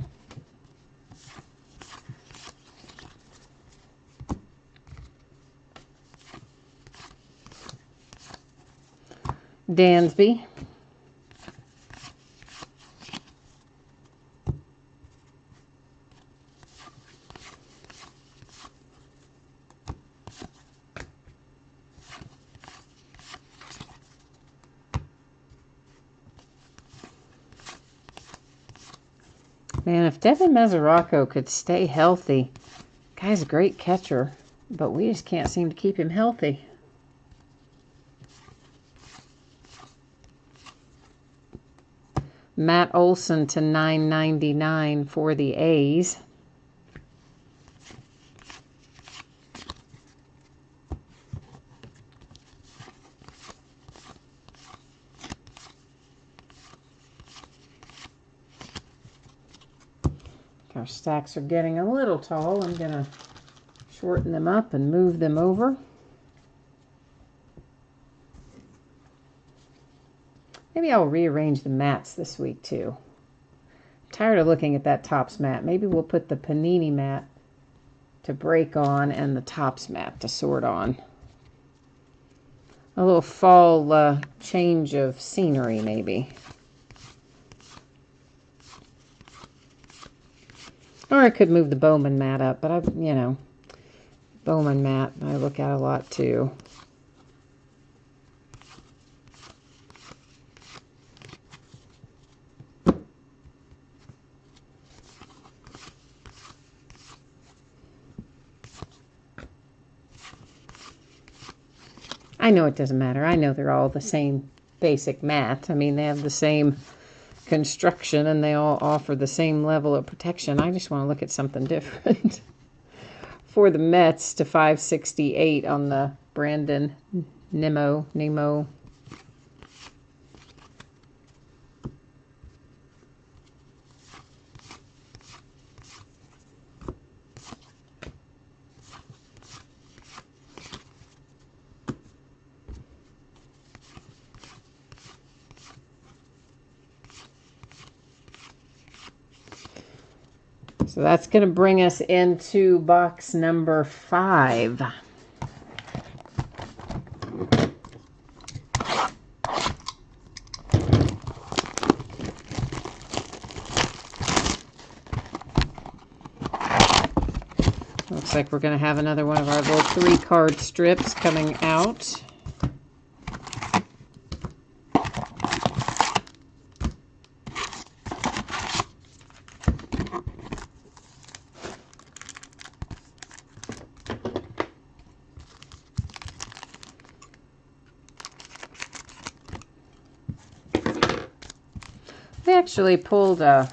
Speaker 1: Dansby. Man, if Devin Mesoraco could stay healthy, guy's a great catcher, but we just can't seem to keep him healthy. Matt Olson to $9.99 for the A's. Our stacks are getting a little tall. I'm going to shorten them up and move them over. Maybe I'll rearrange the mats this week too. I'm tired of looking at that Topps mat. Maybe we'll put the Panini mat to break on and the Topps mat to sort on. A little fall change of scenery maybe. Or I could move the Bowman mat up, but Bowman mat I look at a lot too. I know it doesn't matter. I know they're all the same basic mat. I mean, they have the same construction and they all offer the same level of protection. I just want to look at something different. For the Mets to 568 on the Brandon Nemo. So that's going to bring us into box number 5. Looks like we're going to have another one of our little 3-card strips coming out. They actually pulled a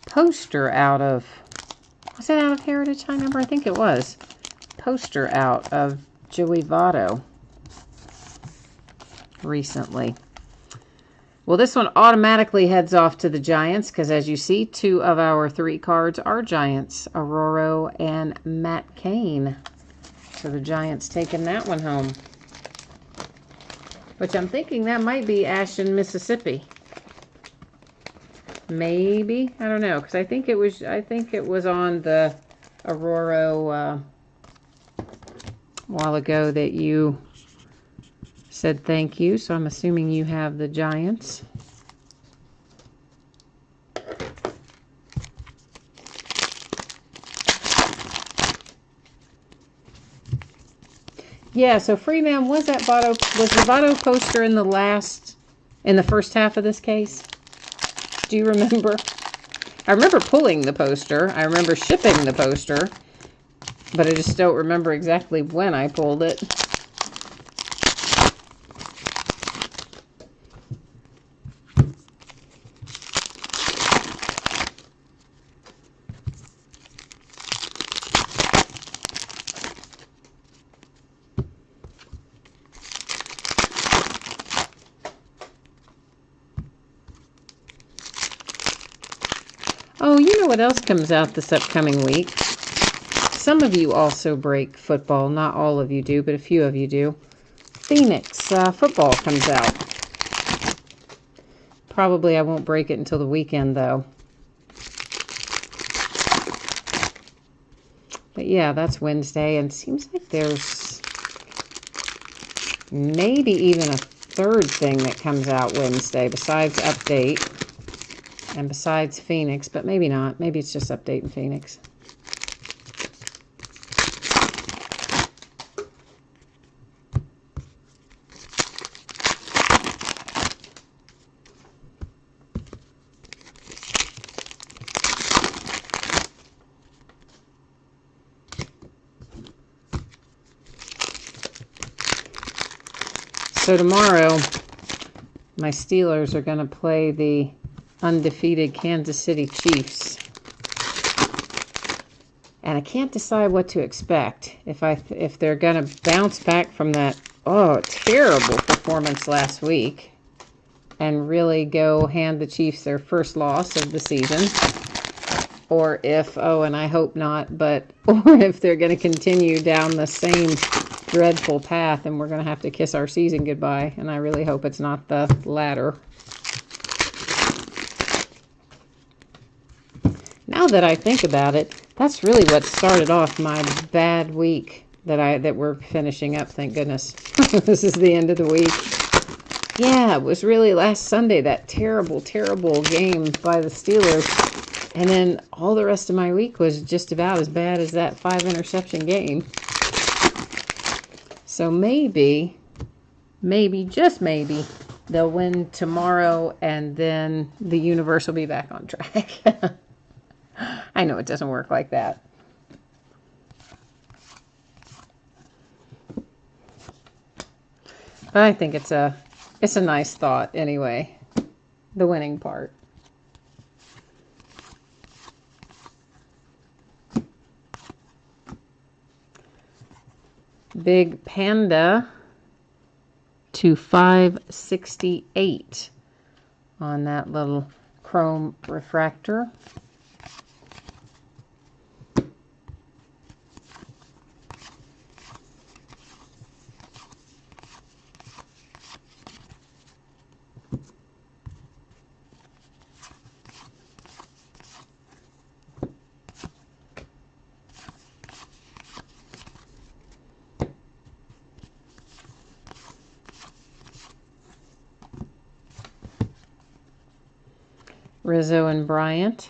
Speaker 1: poster out of, was it out of Heritage High Number? I think it was. Poster out of Joey Votto recently. Well, this one automatically heads off to the Giants because, as you see, 2 of our 3 cards are Giants, Aurora and Matt Cain. So the Giants taking that one home. Which I'm thinking that might be Ashton, Mississippi. Maybe, I don't know, because I think it was on the Aurora a while ago that you said thank you, so I'm assuming you have the Giants. Yeah, so Freeman, was the Votto poster in the first half of this case? Do you remember? I remember pulling the poster. I remember shipping the poster. But I just don't remember exactly when I pulled it. Oh, you know what else comes out this upcoming week? Some of you also break football. Not all of you do, but a few of you do. Phoenix football comes out. Probably I won't break it until the weekend, though. But yeah, that's Wednesday, and it seems like there's maybe even a third thing that comes out Wednesday besides Update and besides Phoenix, but maybe not. Maybe it's just Update and Phoenix. So tomorrow, my Steelers are going to play the undefeated Kansas City Chiefs. And I can't decide what to expect. If they're going to bounce back from that, terrible performance last week and really go hand the Chiefs their first loss of the season. Or if, and I hope not, or if they're going to continue down the same dreadful path and we're going to have to kiss our season goodbye. And I really hope it's not the latter. Now that I think about it, that's really what started off my bad week that we're finishing up, thank goodness. This is the end of the week. Yeah, it was really last Sunday, that terrible, terrible game by the Steelers. And then all the rest of my week was just about as bad as that 5-interception game. So maybe, just maybe, they'll win tomorrow and then the universe will be back on track. I know it doesn't work like that. But I think it's a nice thought anyway, the winning part. Big Panda to 568 on that little chrome refractor. Rizzo and Bryant.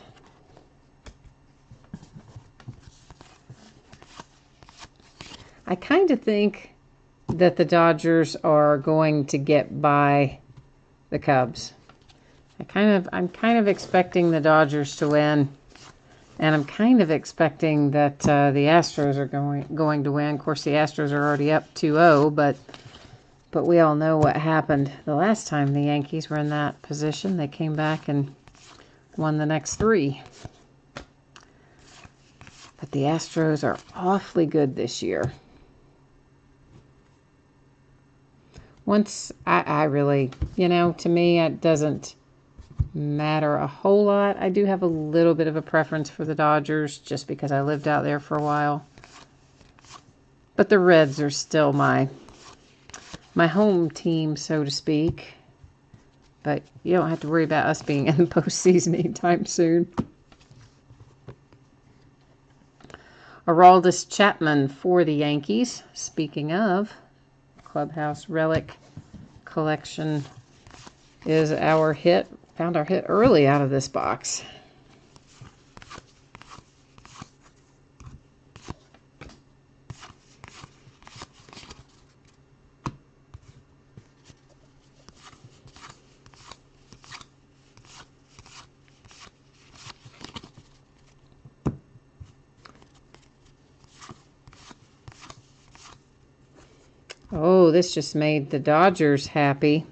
Speaker 1: I kind of think that the Dodgers are going to get by the Cubs. I'm kind of expecting the Dodgers to win, and I'm kind of expecting that the Astros are going to win. Of course, the Astros are already up 2-0, but we all know what happened the last time the Yankees were in that position. They came back and won the next 3. But the Astros are awfully good this year. I really, to me, it doesn't matter a whole lot. I do have a little bit of a preference for the Dodgers just because I lived out there for a while. But the Reds are still my home team, so to speak. But you don't have to worry about us being in the postseason anytime soon. Aroldis Chapman for the Yankees. Speaking of, Clubhouse Relic Collection is our hit. Found our hit early out of this box. Oh, this just made the Dodgers happy.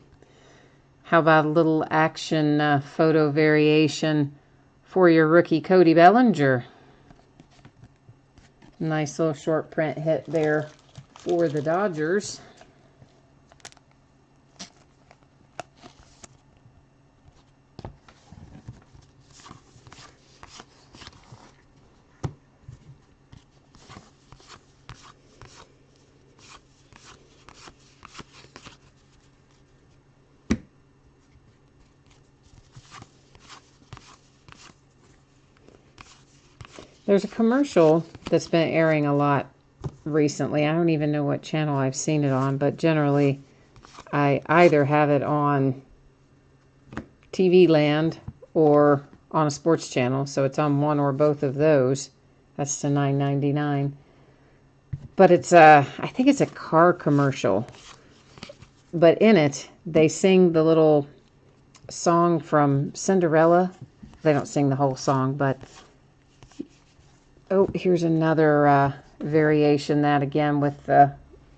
Speaker 1: How about a little action photo variation for your rookie Cody Bellinger? Nice little short print hit there for the Dodgers. There's a commercial that's been airing a lot recently. I don't even know what channel I've seen it on, but generally I either have it on TV Land or on a sports channel, so it's on one or both of those. That's the $9.99. But it's I think it's a car commercial. But in it, they sing the little song from Cinderella. They don't sing the whole song, but oh, here's another variation, that again with the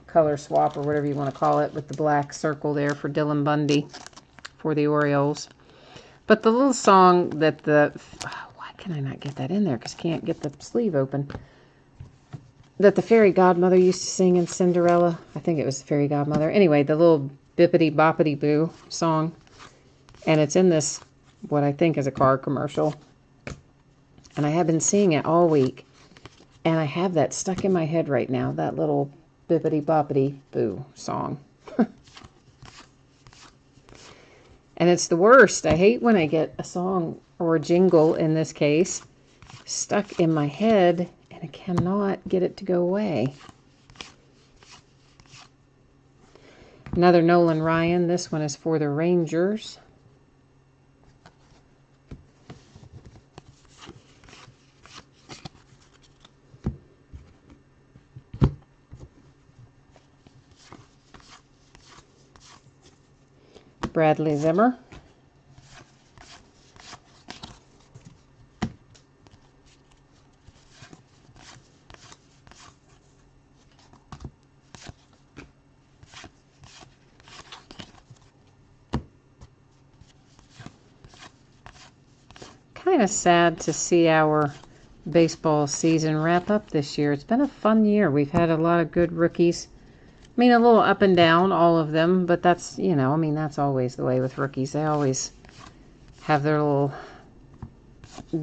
Speaker 1: color swap or whatever you want to call it, with the black circle there for Dylan Bundy for the Orioles. But the little song that why can I not get that in there? Because I can't get the sleeve open. That the fairy godmother used to sing in Cinderella. I think it was the fairy godmother. Anyway, the little bippity boppity boo song. And it's in this, what I think is a car commercial. And I have been seeing it all week. And I have that stuck in my head right now, that little bippity boppity boo song. And it's the worst. I hate when I get a song, or a jingle in this case, stuck in my head and I cannot get it to go away. Another Nolan Ryan. This one is for the Rangers. Bradley Zimmer. Kind of sad to see our baseball season wrap up this year. It's been a fun year. We've had a lot of good rookies. I mean, a little up and down, all of them, but that's, you know, I mean, that's always the way with rookies. They always have their little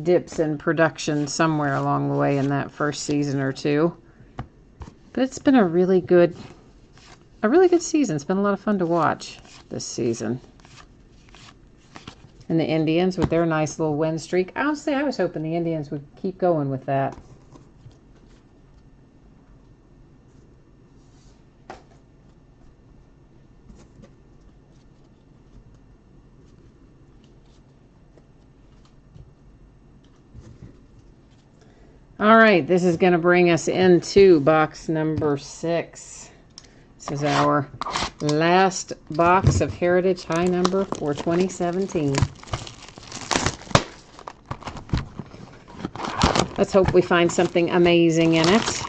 Speaker 1: dips in production somewhere along the way in that first season or two. But it's been a really good season. It's been a lot of fun to watch this season. And the Indians with their nice little win streak. Honestly, I was hoping the Indians would keep going with that. All right, this is going to bring us into box number 6. This is our last box of Heritage High Number for 2017. Let's hope we find something amazing in it.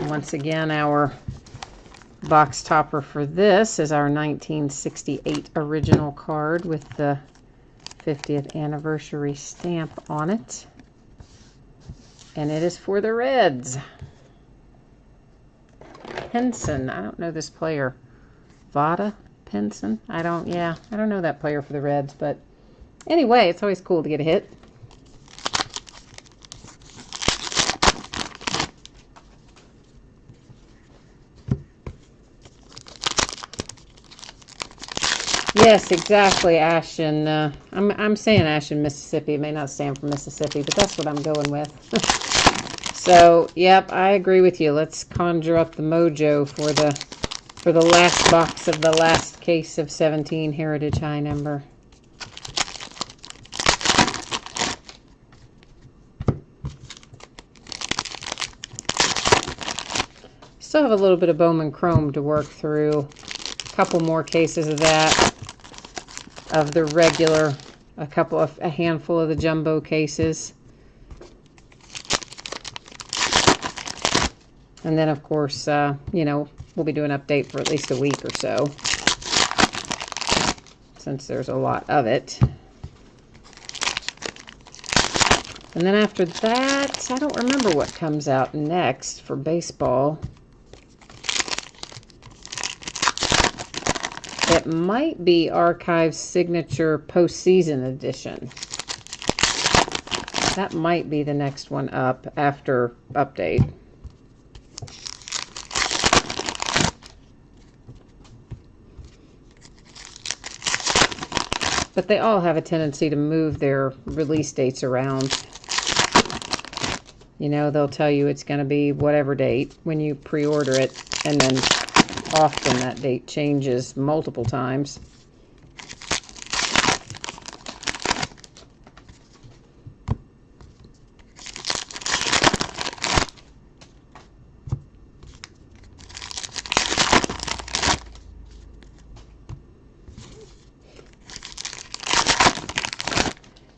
Speaker 1: Once again, our box topper for this is our 1968 original card with the 50th anniversary stamp on it. And it is for the Reds. Penson. I don't know this player. Vada Penson? I don't know that player for the Reds, but anyway, it's always cool to get a hit. Yes, exactly, Ashton. I'm saying Ashton, Mississippi. It may not stand for Mississippi, but that's what I'm going with. So, yep, I agree with you. Let's conjure up the mojo for the last box of the last case of 17 Heritage High Number. Still have a little bit of Bowman Chrome to work through. A couple more cases of that. Of the regular, a handful of the jumbo cases. And then, of course, you know, we'll be doing an update for at least a week or so, since there's a lot of it. And then after that, I don't remember what comes out next for baseball. It might be Archive's Signature Postseason Edition. That might be the next one up after update. But they all have a tendency to move their release dates around. You know, they'll tell you it's going to be whatever date when you pre-order it, and then often that date changes multiple times.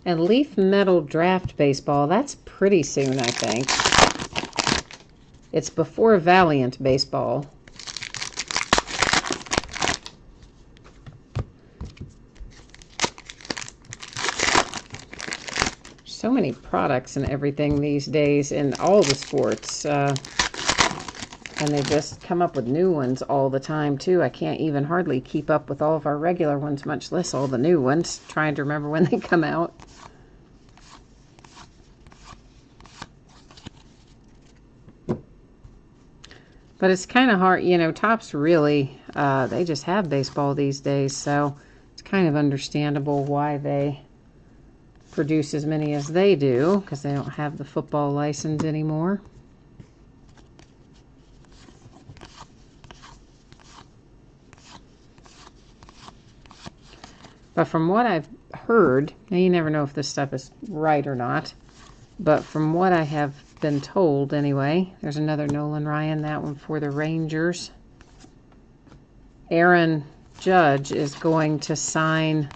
Speaker 1: And Leaf Metal Draft Baseball, that's pretty soon, I think. It's before Valiant Baseball. So many products and everything these days in all the sports. And they just come up with new ones all the time, too. I can't even hardly keep up with all of our regular ones, much less all the new ones, trying to remember when they come out. But it's kind of hard, you know, Topps really, they just have baseball these days, so it's kind of understandable why they produce as many as they do, because they don't have the football license anymore. But from what I've heard, now you never know if this stuff is right or not, but from what I have been told anyway, there's another Nolan Ryan, that one for the Rangers. Aaron Judge is going to sign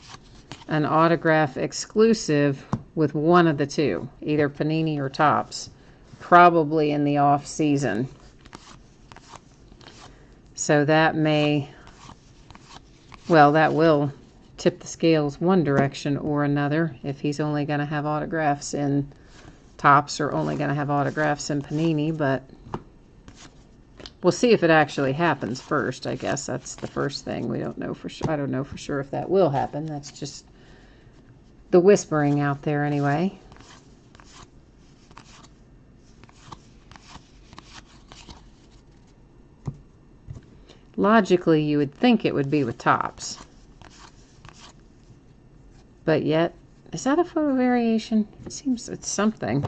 Speaker 1: an autograph exclusive with one of the two, either Panini or Topps, probably in the off season. So that may, well, that will tip the scales one direction or another if he's only going to have autographs in Topps or only going to have autographs in Panini, but we'll see if it actually happens first. I guess that's the first thing. We don't know for sure. I don't know for sure if that will happen. That's just the whispering out there anyway. Logically, you would think it would be with Topps. But yet, is that a photo variation? It seems it's something.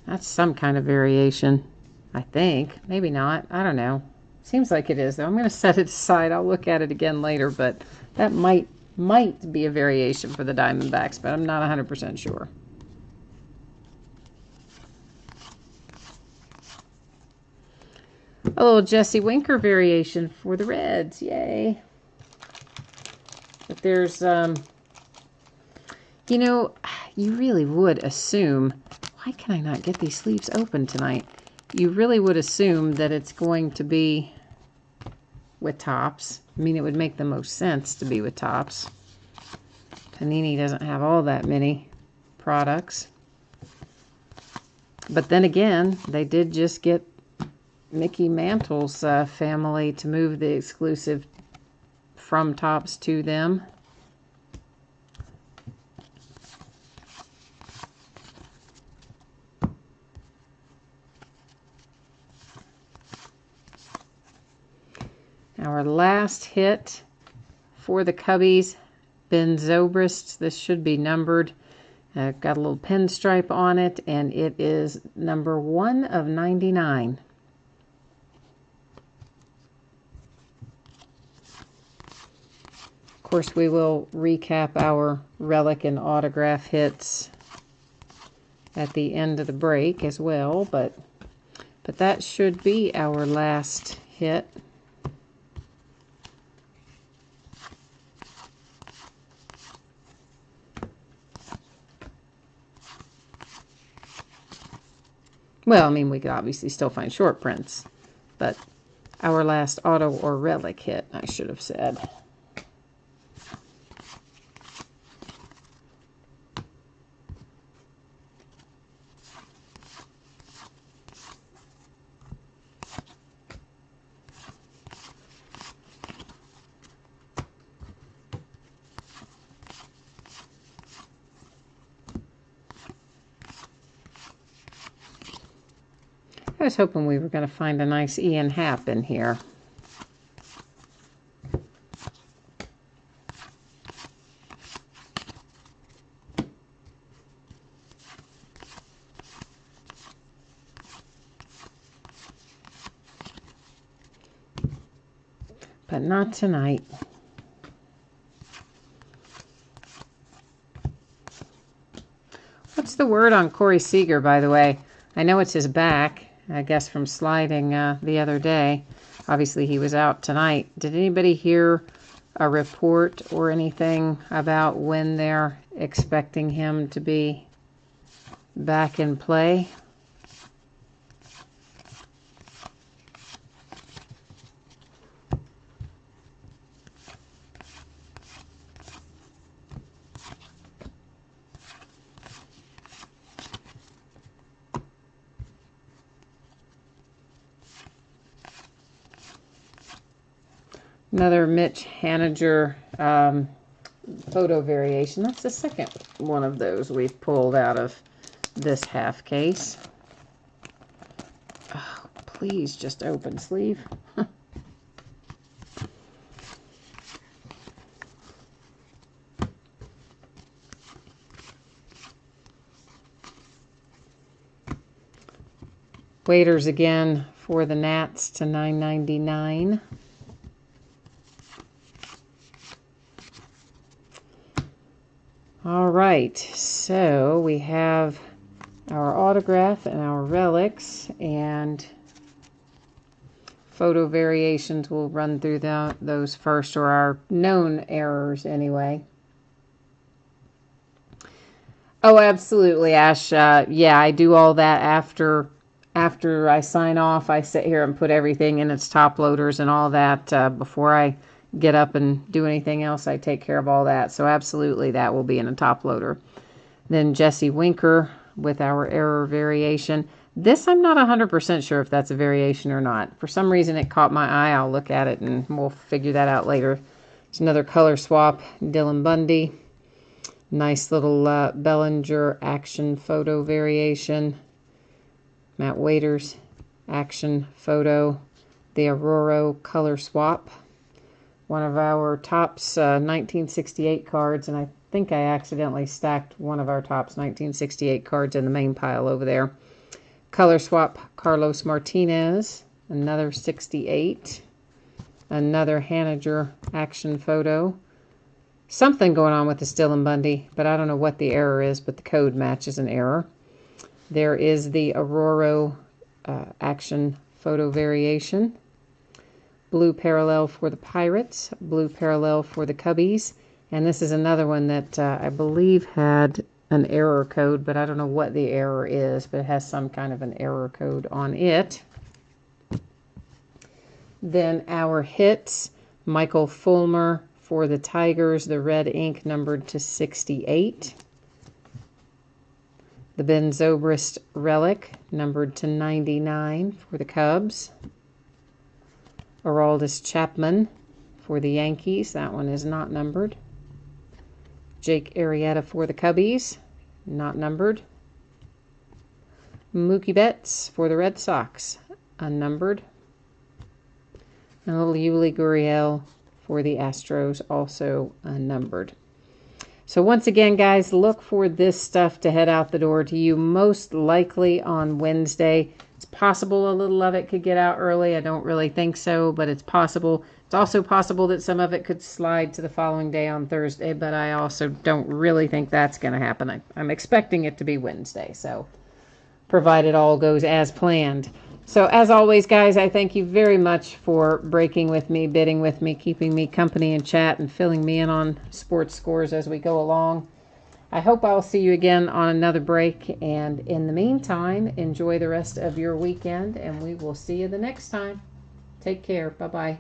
Speaker 1: That's some kind of variation, I think. Maybe not. I don't know. Seems like it is, though. I'm going to set it aside. I'll look at it again later, but that might be a variation for the Diamondbacks, but I'm not 100% sure. A little Jesse Winker variation for the Reds. Yay. But there's, you know, you really would assume, why can I not get these sleeves open tonight? You really would assume that it's going to be with Topps. I mean, it would make the most sense to be with Topps. Panini doesn't have all that many products. But then again, they did just get Mickey Mantle's family to move the exclusive from Topps to them. Our last hit for the Cubbies, Ben Zobrist. This should be numbered. Got a little pinstripe on it, and it is number 1 of 99. Of course, we will recap our relic and autograph hits at the end of the break as well, but that should be our last hit. Well, I mean, we could obviously still find short prints, but our last auto or relic hit, I should have said. I was hoping we were going to find a nice Ian Happ in here. but not tonight. What's the word on Corey Seager, by the way? I know it's his back, I guess from sliding the other day. Obviously, he was out tonight. Did anybody hear a report or anything about when they're expecting him to be back in play? Another Mitch Haniger photo variation. That's the second one of those we've pulled out of this half case. Oh, please just open sleeve. Waiters again for the Nats to $9.99. All right, so we have our autograph and our relics and photo variations. We'll run through those first, or our known errors anyway. Oh, absolutely, Ash. Yeah, I do all that after I sign off. I sit here and put everything in its top loaders and all that before I get up and do anything else. I take care of all that. So absolutely, that will be in a top loader. Then Jesse Winker with our error variation. This I'm not 100% sure if that's a variation or not. For some reason it caught my eye. I'll look at it and we'll figure that out later. It's another color swap. Dylan Bundy. Nice little Bellinger action photo variation. Matt Waiters action photo. The Aurora color swap. One of our Topps 1968 cards, and I think I accidentally stacked one of our Topps 1968 cards in the main pile over there. Color swap, Carlos Martinez, another 68. Another Haniger action photo. Something going on with the Dylan Bundy, but I don't know what the error is, but the code matches an error. There is the Aurora action photo variation. Blue parallel for the Pirates, blue parallel for the Cubbies, and this is another one that I believe had an error code, but I don't know what the error is, but it has some kind of an error code on it. Then our hits, Michael Fulmer for the Tigers, the red ink numbered to 68. The Ben Zobrist relic numbered to 99 for the Cubs. Aroldis Chapman for the Yankees. That one is not numbered. Jake Arrieta for the Cubbies. Not numbered. Mookie Betts for the Red Sox. Unnumbered. And a little Yuli Gurriel for the Astros. Also unnumbered. So once again, guys, look for this stuff to head out the door to you most likely on Wednesday. It's possible a little of it could get out early. I don't really think so, but it's possible. It's also possible that some of it could slide to the following day on Thursday, but I also don't really think that's going to happen. I'm expecting it to be Wednesday, so provided all goes as planned. So as always, guys, I thank you very much for breaking with me, bidding with me, keeping me company and chat, and filling me in on sports scores as we go along. I hope I'll see you again on another break, and in the meantime, enjoy the rest of your weekend, and we will see you the next time. Take care. Bye-bye.